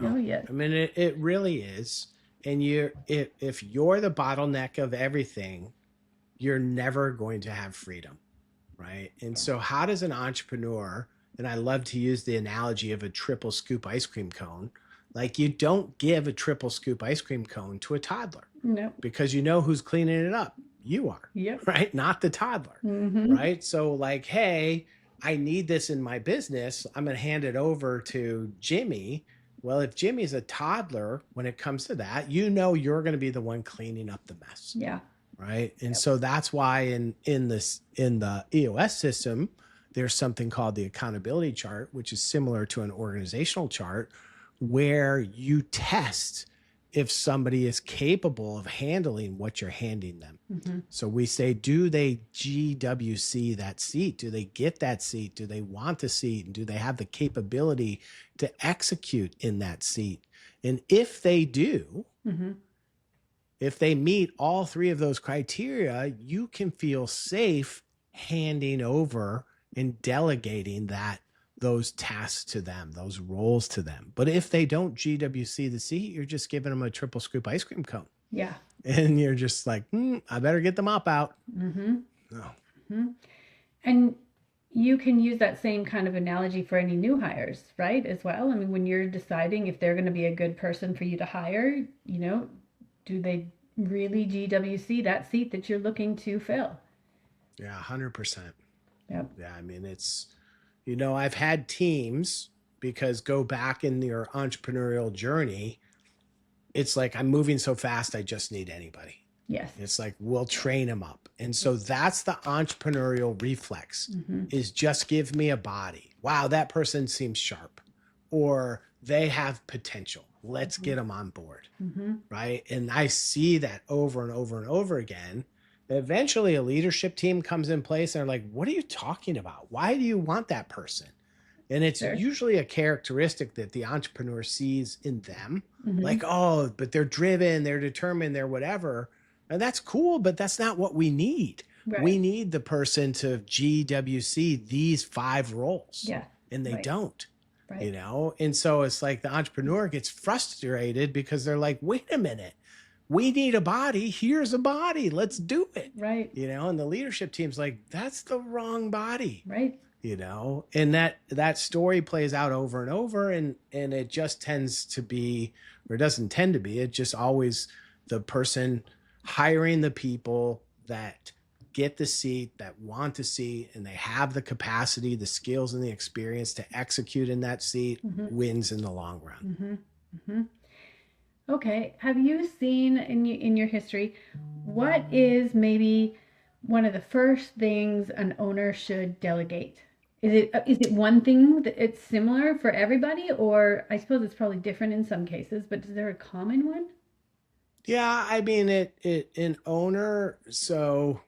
A: Oh, yes.
B: I mean, it really is. And if you're the bottleneck of everything, you're never going to have freedom, right? And so how does an entrepreneur, and I love to use the analogy of a triple scoop ice cream cone, like you don't give a triple scoop ice cream cone to a toddler.
A: No.
B: Because you know who's cleaning it up. You are.
A: Yep.
B: Right? Not the toddler.
A: Mm-hmm.
B: Right? So like, hey, I need this in my business. I'm going to hand it over to Jimmy. Well, if Jimmy's a toddler, when it comes to that, you know you're going to be the one cleaning up the mess.
A: Yeah.
B: Right? And so that's why in the EOS system, there's something called the accountability chart, which is similar to an organizational chart, where you test if somebody is capable of handling what you're handing them.
A: Mm-hmm.
B: So we say, do they GWC that seat? Do they get that seat? Do they want the seat? And do they have the capability to execute in that seat? And if they do,
A: Mm-hmm.
B: if they meet all three of those criteria, you can feel safe handing over and delegating those tasks to them, those roles to them. But if they don't GWC the seat, you're just giving them a triple scoop ice cream cone.
A: Yeah.
B: And you're just like, I better get the mop out.
A: Mm-hmm.
B: No.
A: Mm-hmm. And you can use that same kind of analogy for any new hires, right? As well. I mean, when you're deciding if they're going to be a good person for you to hire, do they really GWC that seat that you're looking to fill?
B: Yeah, 100%.
A: Yep.
B: Yeah, I mean, I've had teams, because go back in your entrepreneurial journey, it's like, I'm moving so fast, I just need anybody.
A: Yes.
B: It's like, we'll train them up. And so that's the entrepreneurial reflex, is just give me a body. Wow, that person seems sharp, or they have potential. Let's get them on board. Right. And I see that over and over and over again. Eventually a leadership team comes in place and they're like, what are you talking about? Why do you want that person? And it's usually a characteristic that the entrepreneur sees in them. Like, oh, but they're driven, they're determined, they're whatever. And that's cool, but that's not what we need. Right. We need the person to GWC these 5 roles.
A: Yeah.
B: And they don't.
A: Right.
B: And so it's like the entrepreneur gets frustrated because they're like, wait a minute, we need a body. Here's a body. Let's do it.
A: Right.
B: And the leadership team's like, that's the wrong body.
A: Right.
B: And that story plays out over and over, and it just tends to be, or it doesn't tend to be, it just always the person hiring the people that get the seat, that want the seat, and they have the capacity, the skills, and the experience to execute in that seat wins in the long run.
A: Okay. Have you seen in your history, what is maybe one of the first things an owner should delegate? Is it one thing that it's similar for everybody, or I suppose it's probably different in some cases, but is there a common one?
B: Yeah, I mean an owner, so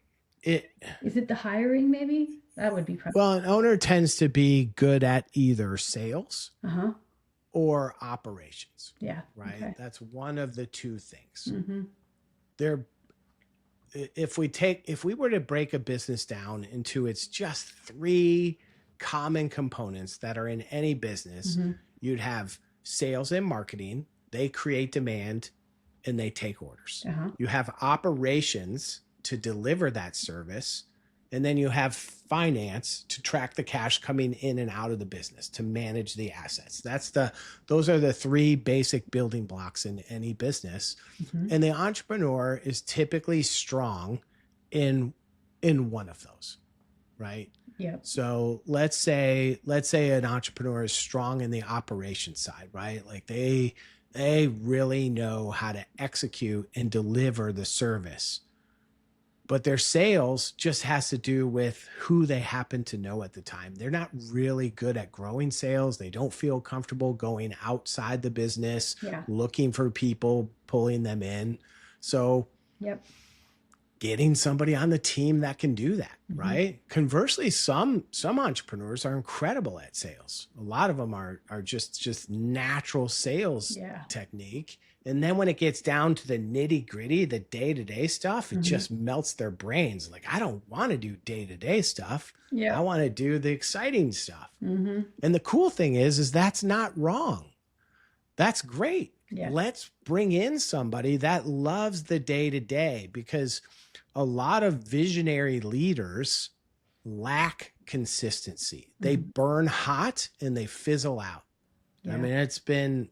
A: is it the hiring maybe? That would be probably.
B: Well, an owner tends to be good at either sales or operations.
A: Yeah.
B: Right.
A: Okay.
B: That's one of the two things. If we were to break a business down into its just 3 common components that are in any business, you'd have sales and marketing. They create demand and they take orders. You have operations to deliver that service. And then you have finance to track the cash coming in and out of the business, to manage the assets. Those are the 3 basic building blocks in any business. And the entrepreneur is typically strong in one of those, right?
A: Yeah.
B: So let's say an entrepreneur is strong in the operation side, right? Like they really know how to execute and deliver the service but their sales just has to do with who they happen to know at the time. They're not really good at growing sales. They don't feel comfortable going outside the business, looking for people, pulling them in. So getting somebody on the team that can do that, right? Conversely, some entrepreneurs are incredible at sales. A lot of them are just natural sales technique. And then when it gets down to the nitty gritty, the day-to-day stuff, it just melts their brains. Like, I don't want to do day-to-day stuff. I want to do the exciting stuff. And the cool thing is that's not wrong. That's great. Let's bring in somebody that loves the day-to-day, because a lot of visionary leaders lack consistency. They burn hot and they fizzle out. I mean, it's been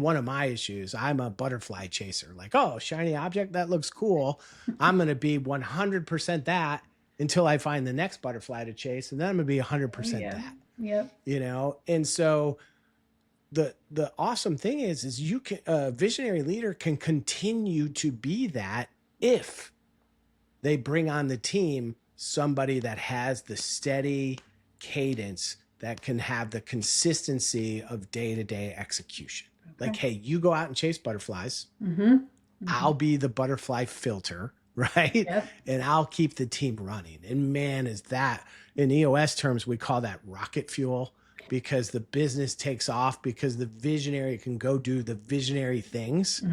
B: one of my issues. I'm a butterfly chaser. Like, oh, shiny object, that looks cool. I'm going to be 100% that until I find the next butterfly to chase. And then I'm going to be 100% that. And so the awesome thing is you can, a visionary leader can continue to be that if they bring on the team somebody that has the steady cadence that can have the consistency of day-to-day execution. Like, hey, you go out and chase butterflies. I'll be the butterfly filter, right? And I'll keep the team running. And man, is that, in EOS terms, we call that rocket fuel, because the business takes off because the visionary can go do the visionary things.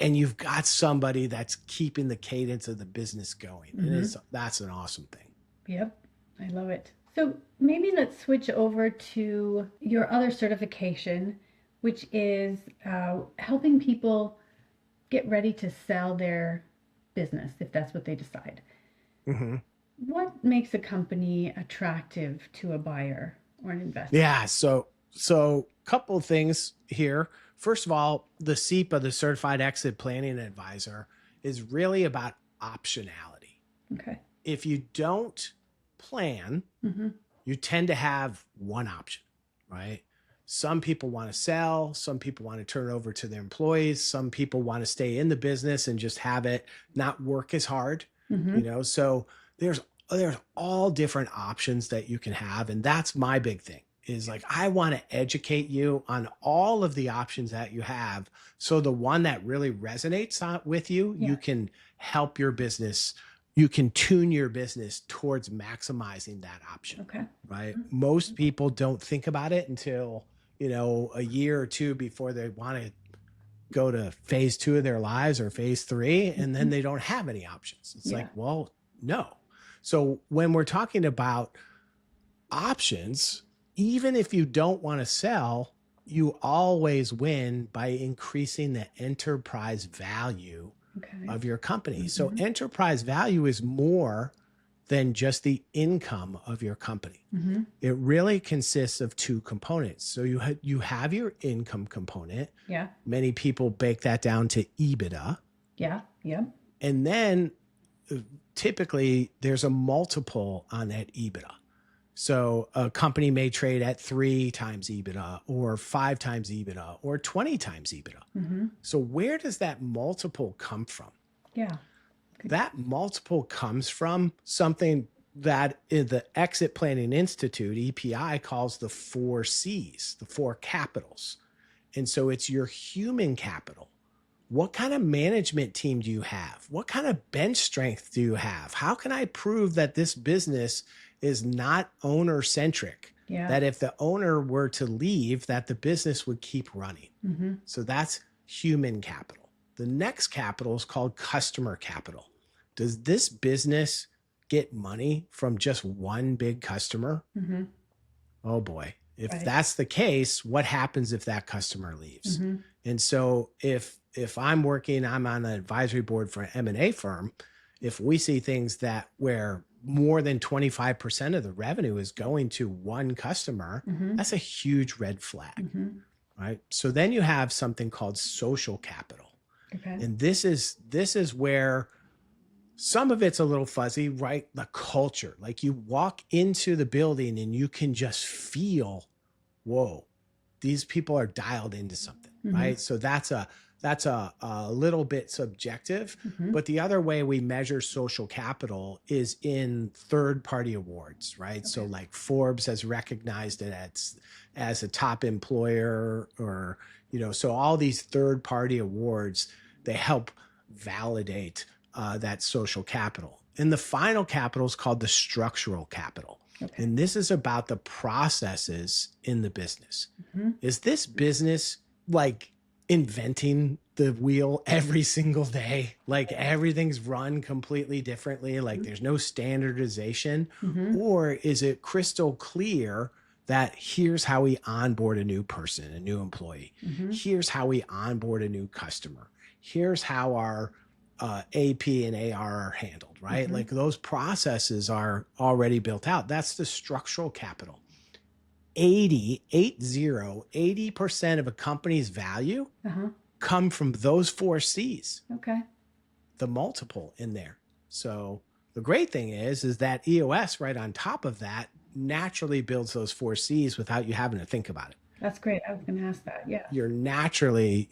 B: And you've got somebody that's keeping the cadence of the business going. And that's an awesome thing.
A: I love it. So maybe let's switch over to your other certification, which is helping people get ready to sell their business, if that's what they decide. What makes a company attractive to a buyer or an investor?
B: Yeah, so couple of things here. First of all, the SEPA, the Certified Exit Planning Advisor, is really about optionality. If you don't plan, you tend to have one option, right? Some people want to sell, some people want to turn it over to their employees, some people want to stay in the business and just have it not work as hard, so there's all different options that you can have. And that's my big thing, is like, I want to educate you on all of the options that you have. So the one that really resonates with you, you can help your business. You can tune your business towards maximizing that option. Right. Most people don't think about it until, a year or two before they want to go to phase 2 of their lives or phase 3. And then they don't have any options. It's like, well, no. So when we're talking about options, even if you don't want to sell, you always win by increasing the enterprise value of your company. So enterprise value is more than just the income of your company. It really consists of 2 components. So you have your income component. Many people break that down to EBITDA. And then typically there's a multiple on that EBITDA. So a company may trade at 3 times EBITDA or 5 times EBITDA or 20 times EBITDA. So where does that multiple come from? That multiple comes from something that in the Exit Planning Institute, EPI, calls the 4 C's, the 4 capitals. And so it's your human capital. What kind of management team do you have? What kind of bench strength do you have? How can I prove that this business is not owner centric? That if the owner were to leave, that the business would keep running. So that's human capital. The next capital is called customer capital. Does this business get money from just one big customer? Oh boy. If that's the case, what happens if that customer leaves? And so if I'm on an advisory board for an M&A firm, if we see things that where more than 25% of the revenue is going to one customer, that's a huge red flag, right? So then you have something called social capital. And this is where some of it's a little fuzzy, right? The culture, like you walk into the building and you can just feel, whoa, these people are dialed into something, right? So that's that's a little bit subjective. But the other way we measure social capital is in third-party awards, right? Okay. So like Forbes has recognized it as a top employer, or, you know, so all these third-party awards, they help validate that social capital. And the final capital is called the structural capital. Okay. And this is about the processes in the business. Is this business like inventing the wheel every single day? Like everything's run completely differently, like there's no standardization? Or is it crystal clear that here's how we onboard a new person, a new employee? Here's how we onboard a new customer. Here's how our AP and AR are handled, right? Like those processes are already built out. That's the structural capital. 80% of a company's value come from those 4 C's. Okay. The multiple in there. So the great thing is that EOS right on top of that naturally builds those 4 C's without you having to think about it.
A: That's great. I was going to ask that. Yeah.
B: You're naturally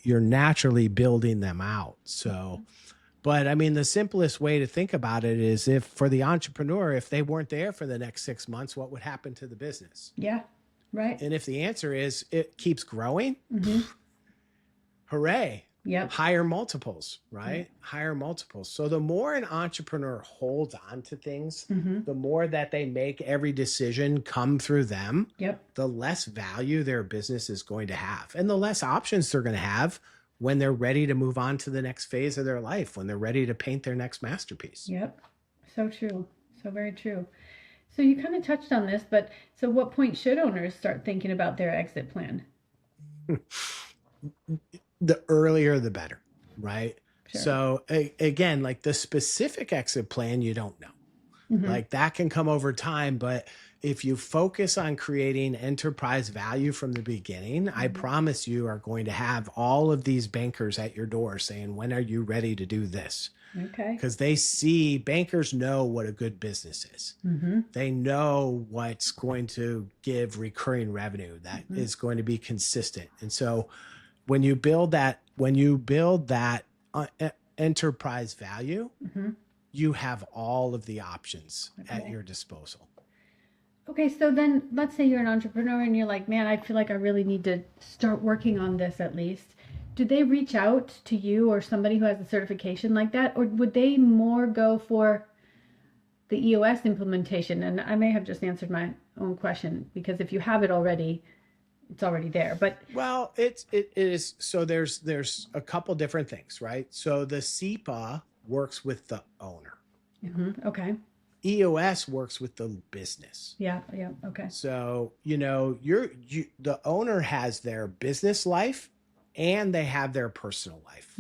B: building them out. So, but I mean, the simplest way to think about it is, if for the entrepreneur, if they weren't there for the next 6 months, what would happen to the business? Yeah. Right. And if the answer is it keeps growing, hooray. Yep. Higher multiples, right? Higher multiples. So the more an entrepreneur holds on to things, the more that they make every decision come through them, the less value their business is going to have, and the less options they're going to have when they're ready to move on to the next phase of their life, when they're ready to paint their next masterpiece. Yep. So true. So very true. So you kind of touched on this, but so what point should owners start thinking about their exit plan? The earlier, the better, right? Sure. So again, like the specific exit plan, you don't know. Like that can come over time, but if you focus on creating enterprise value from the beginning, I promise you are going to have all of these bankers at your door saying, when are you ready to do this? Okay. Because bankers know what a good business is. They know what's going to give recurring revenue that is going to be consistent. And so when you build that enterprise value, you have all of the options at your disposal. Okay, so then let's say you're an entrepreneur and you're like, man, I feel like I really need to start working on this at least. Do they reach out to you or somebody who has a certification like that? Or would they more go for the EOS implementation? And I may have just answered my own question, because if you have it already, it's already there. But well, it is. So there's a couple different things, right? So the SEPA works with the owner. Okay. EOS works with the business. Yeah. Okay. So, the owner has their business life and they have their personal life.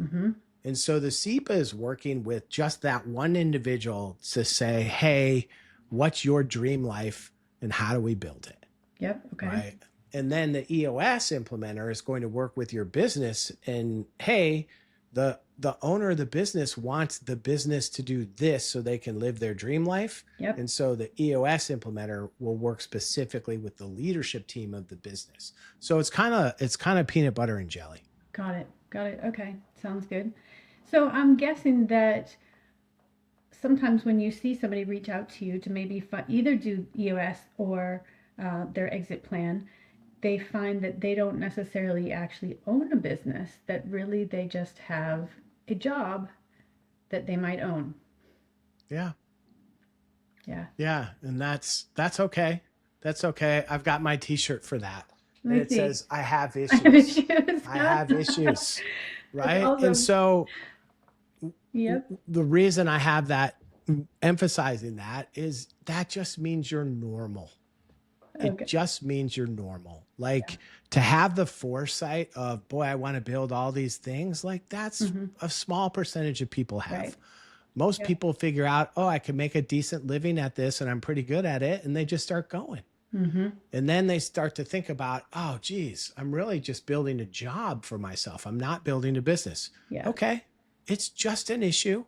B: And so the SEPA is working with just that one individual to say, hey, what's your dream life and how do we build it? Yep. Okay. Right. And then the EOS implementer is going to work with your business and, hey, the owner of the business wants the business to do this so they can live their dream life. Yep. And so the EOS implementer will work specifically with the leadership team of the business. So it's kind of peanut butter and jelly. Got it. Okay. Sounds good. So I'm guessing that sometimes when you see somebody reach out to you to maybe either do EOS or their exit plan, they find that they don't necessarily actually own a business, that really they just have a job that they might own. Yeah. And that's okay. That's okay. I've got my t-shirt for that. And it says, I have issues. I have issues. Right. Awesome. And so the reason I have that, emphasizing that, is that just means you're normal. It just means you're normal. Like to have the foresight of, boy, I want to build all these things. Like that's a small percentage of people have. Right. Most people figure out, I can make a decent living at this and I'm pretty good at it. And they just start going. And then they start to think about, oh, geez, I'm really just building a job for myself. I'm not building a business. Yeah. Okay. It's just an issue.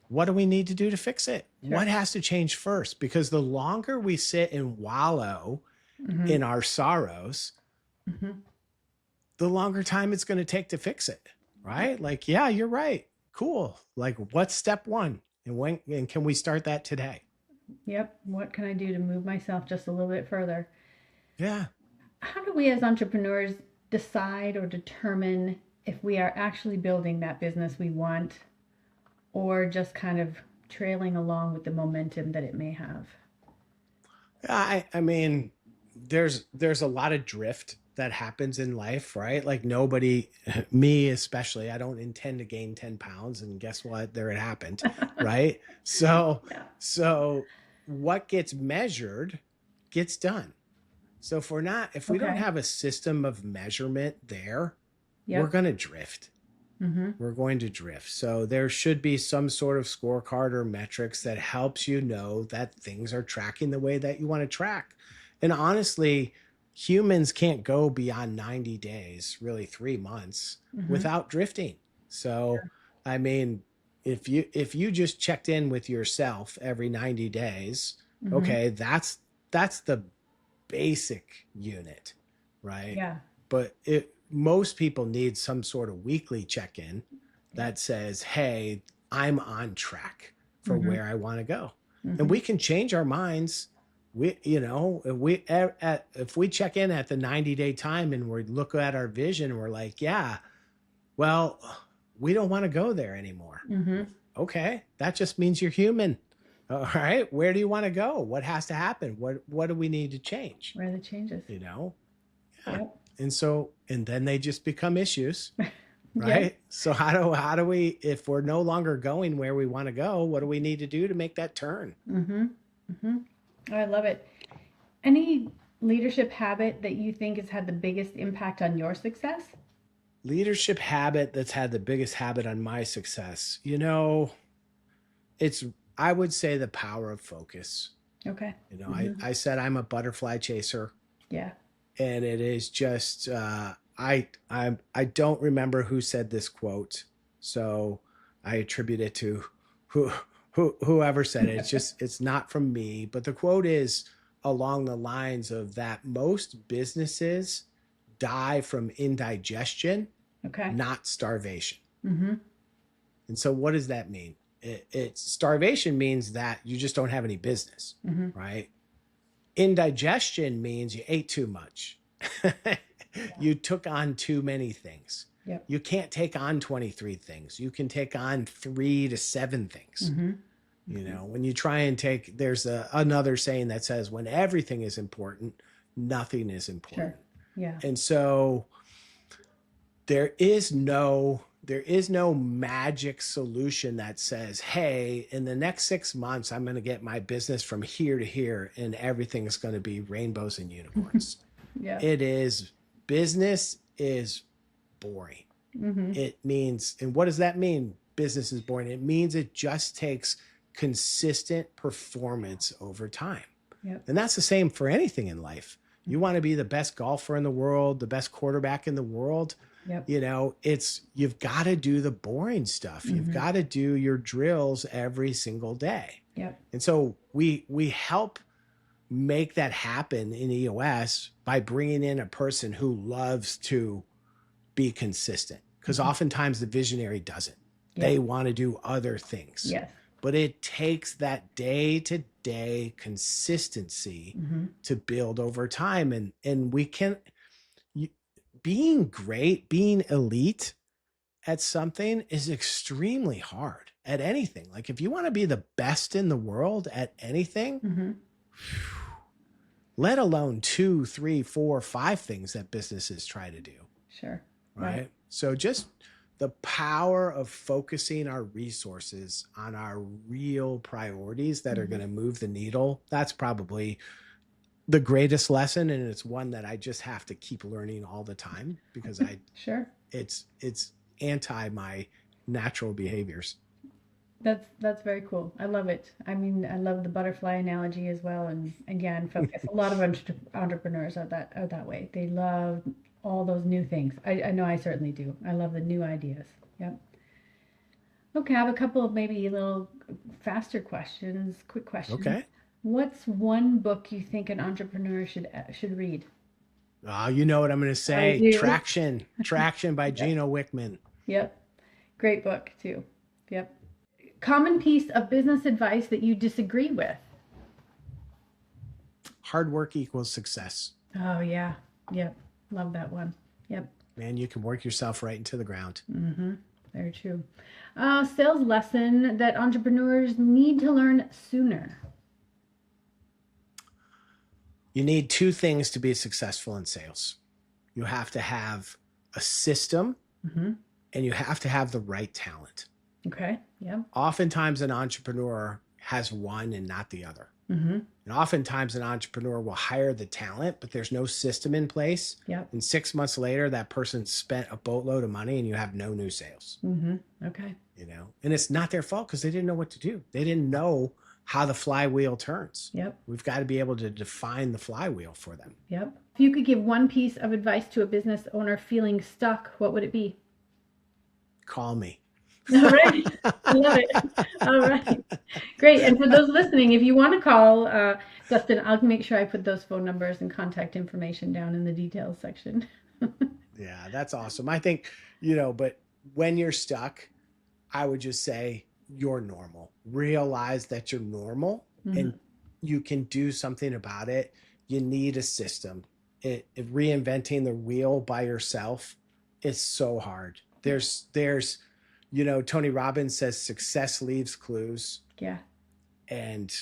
B: What do we need to do to fix it? Sure. What has to change first? Because the longer we sit and wallow in our sorrows, the longer time it's going to take to fix it. right? Like, yeah, you're right. Cool. Like, what's step one? And can we start that today?
A: Yep. What can I do to move myself just a little bit further?
B: Yeah.
A: How do we as entrepreneurs decide or determine if we are actually building that business we want or just kind of trailing along with the momentum that it may have?
B: I mean, there's a lot of drift that happens in life, right? Like nobody, me especially, I don't intend to gain 10 pounds, and guess what? There it happened, right? So
A: Yeah.
B: so what gets measured gets done. So if we don't
A: Okay.
B: have a system of measurement there, we're
A: Yep.
B: going to drift.
A: Mm-hmm.
B: We're going to drift. So there should be some sort of scorecard or metrics that helps you know that things are tracking the way that you want to track. And honestly, humans can't go beyond 90 days, really 3 months,
A: Mm-hmm.
B: without drifting. So, I mean, if you just checked in with yourself every 90 days,
A: Mm-hmm.
B: okay, that's the basic unit, right?
A: Yeah.
B: But most people need some sort of weekly check-in
A: Yeah.
B: that says, hey, I'm on track for
A: Mm-hmm.
B: where I want to go. And
A: Mm-hmm.
B: we can change our minds. If we check in at the 90-day time and we look at our vision and we're like, yeah, well, we don't want to go there anymore.
A: Mm-hmm.
B: Okay, that just means you're human. All right, where do you want to go? What has to happen? What do we need to change?
A: Where are the changes?
B: Yeah.
A: Yep.
B: And then they just become issues,
A: Yep.
B: right? So how do we, if we're no longer going where we want to go, what do we need to do to make that turn?
A: Mm-hmm. Mm-hmm. Oh, I love it. Any leadership habit that you think has had the biggest impact on your success?
B: Leadership habit that's had the biggest habit on my success. It's, I would say, the power of focus.
A: Okay.
B: I said I'm a butterfly chaser,
A: Yeah.
B: and it is just I don't remember who said this quote, so I attribute it to whoever said it. It's not from me, but the quote is along the lines of that most businesses die from indigestion,
A: Okay.
B: not starvation.
A: Mm-hmm.
B: And so what does that mean? It's starvation means that you just don't have any business,
A: Mm-hmm.
B: right? Indigestion means you ate too much. You took on too many things.
A: Yep.
B: You can't take on 23 things. You can take on 3 to 7 things.
A: Mm-hmm.
B: When you try and there's another saying that says when everything is important, nothing is important.
A: Sure. Yeah.
B: And so there is no magic solution that says, hey, in the next 6 months, I'm going to get my business from here to here and everything is going to be rainbows and unicorns.
A: Yeah.
B: Business is boring.
A: Mm-hmm.
B: It means, and what does that mean? Business is boring. It means it just takes consistent performance over time.
A: Yep.
B: And that's the same for anything in life. You want to be the best golfer in the world, the best quarterback in the world.
A: Yep.
B: You've got to do the boring stuff.
A: Mm-hmm.
B: You've got to do your drills every single day.
A: Yep.
B: And so we help make that happen in EOS by bringing in a person who loves to be consistent, because oftentimes the visionary doesn't.
A: Yep.
B: They want to do other things.
A: Yes.
B: But it takes that day-to-day consistency to build over time. And we can, being great, being elite at something is extremely hard at anything. Like if you want to be the best in the world at anything, let alone 2, 3, 4, 5 things that businesses try to do.
A: Sure.
B: Right. So just the power of focusing our resources on our real priorities that are going to move the needle. That's probably the greatest lesson. And it's one that I just have to keep learning all the time because it's anti my natural behaviors.
A: That's very cool. I love it. I mean, I love the butterfly analogy as well. And again, focus. A lot of entrepreneurs are that way. They love all those new things. I know I certainly do. I love the new ideas. Yep. Okay, I have a couple of maybe little faster questions, quick questions.
B: Okay.
A: What's one book you think an entrepreneur should read?
B: You know what I'm going to say? Traction by Gino Wickman.
A: Yep. Great book too. Yep. Common piece of business advice that you disagree with.
B: Hard work equals success.
A: Oh yeah. Yep. Love that one. Yep.
B: Man, you can work yourself right into the ground.
A: Mm-hmm. Very true. Sales lesson that entrepreneurs need to learn sooner.
B: You need two things to be successful in sales. You have to have a system,
A: Mm-hmm.
B: and you have to have the right talent.
A: Okay. Yeah.
B: Oftentimes, an entrepreneur has one and not the other.
A: Mm-hmm.
B: And oftentimes, an entrepreneur will hire the talent, but there's no system in place.
A: Yep.
B: And 6 months later, that person spent a boatload of money and you have no new sales.
A: Mm-hmm. Okay.
B: And it's not their fault because they didn't know what to do. They didn't know how the flywheel turns.
A: Yep.
B: We've got to be able to define the flywheel for them.
A: Yep. If you could give one piece of advice to a business owner feeling stuck, what would it be?
B: Call me.
A: All right. I love it. All right. Great. And for those listening, if you want to call Dustin, I'll make sure I put those phone numbers and contact information down in the details section.
B: Yeah, that's awesome. I think, but when you're stuck, I would just say you're normal. Realize that you're normal and you can do something about it. You need a system. Reinventing the wheel by yourself is so hard. There's Tony Robbins says success leaves clues.
A: Yeah.
B: And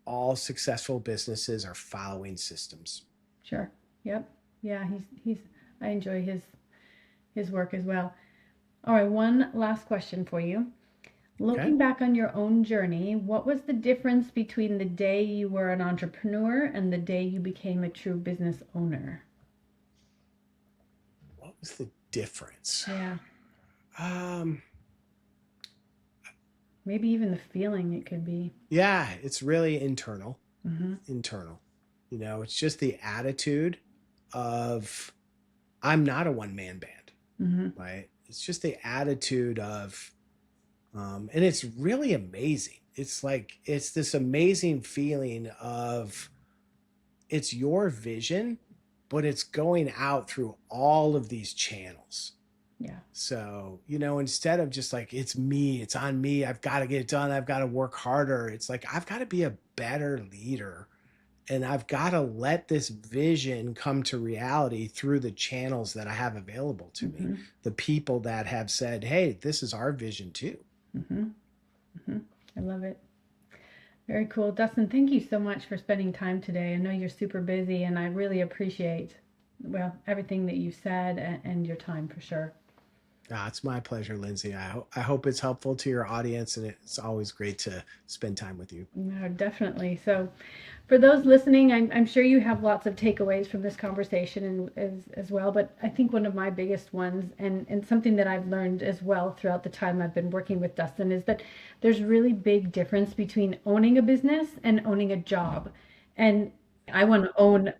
B: all successful businesses are following systems.
A: Sure. Yep. Yeah, I enjoy his work as well. All right, one last question for you. Looking back on your own journey, what was the difference between the day you were an entrepreneur and the day you became a true business owner?
B: What was the difference?
A: Yeah. Maybe even the feeling it could be.
B: Yeah, it's really internal.
A: Mm-hmm.
B: Internal. It's just the attitude of I'm not a one-man band,
A: Mm-hmm.
B: right? It's just the attitude of, and it's really amazing. It's like, it's this amazing feeling of it's your vision, but it's going out through all of these channels.
A: Yeah.
B: So, instead of just like, it's me, it's on me, I've got to get it done, I've got to work harder. It's like, I've got to be a better leader and I've got to let this vision come to reality through the channels that I have available to me. The people that have said, hey, this is our vision too.
A: Mm-hmm. Mm-hmm. I love it. Very cool. Dustin, thank you so much for spending time today. I know you're super busy and I really appreciate, everything that you said and your time for sure.
B: It's my pleasure, Lindsay. I hope it's helpful to your audience, and it's always great to spend time with you.
A: No, definitely. So for those listening, I'm sure you have lots of takeaways from this conversation as well, but I think one of my biggest ones and something that I've learned as well throughout the time I've been working with Dustin is that there's really big difference between owning a business and owning a job. And I want to own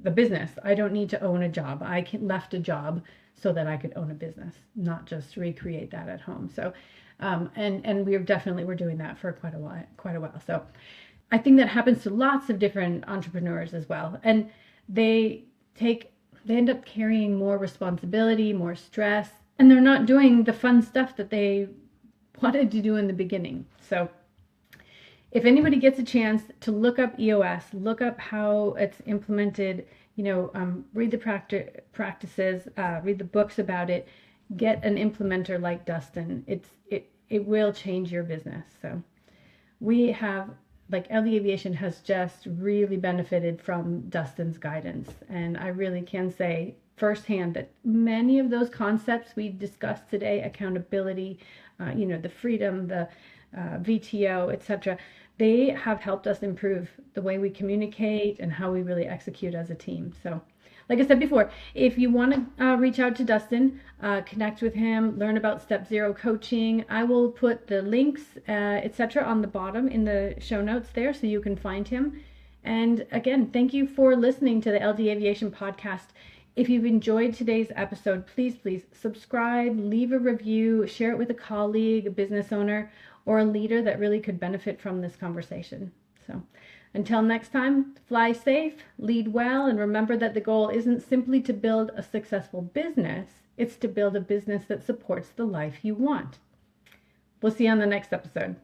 A: the business. I don't need to own a job. I left a job so that I could own a business, not just recreate that at home. So, and we're doing that for quite a while. So I think that happens to lots of different entrepreneurs as well. And they end up carrying more responsibility, more stress, and they're not doing the fun stuff that they wanted to do in the beginning. So if anybody gets a chance to look up EOS, look up how it's implemented, read the practices, read the books about it, get an implementer like Dustin. It will change your business. So we have, LD Aviation has just really benefited from Dustin's guidance. And I really can say firsthand that many of those concepts we discussed today, accountability, the freedom, the VTO, etc., they have helped us improve the way we communicate and how we really execute as a team. So, like I said before, if you want to reach out to Dustin, connect with him, learn about Step Zero coaching, I will put the links, etc., on the bottom in the show notes there so you can find him. And again, thank you for listening to the LD Aviation podcast. If you've enjoyed today's episode, please subscribe, leave a review, share it with a colleague, a business owner, or a leader that really could benefit from this conversation. So until next time, fly safe, lead well, and remember that the goal isn't simply to build a successful business, It's to build a business that supports the life you want. We'll see you on the next episode.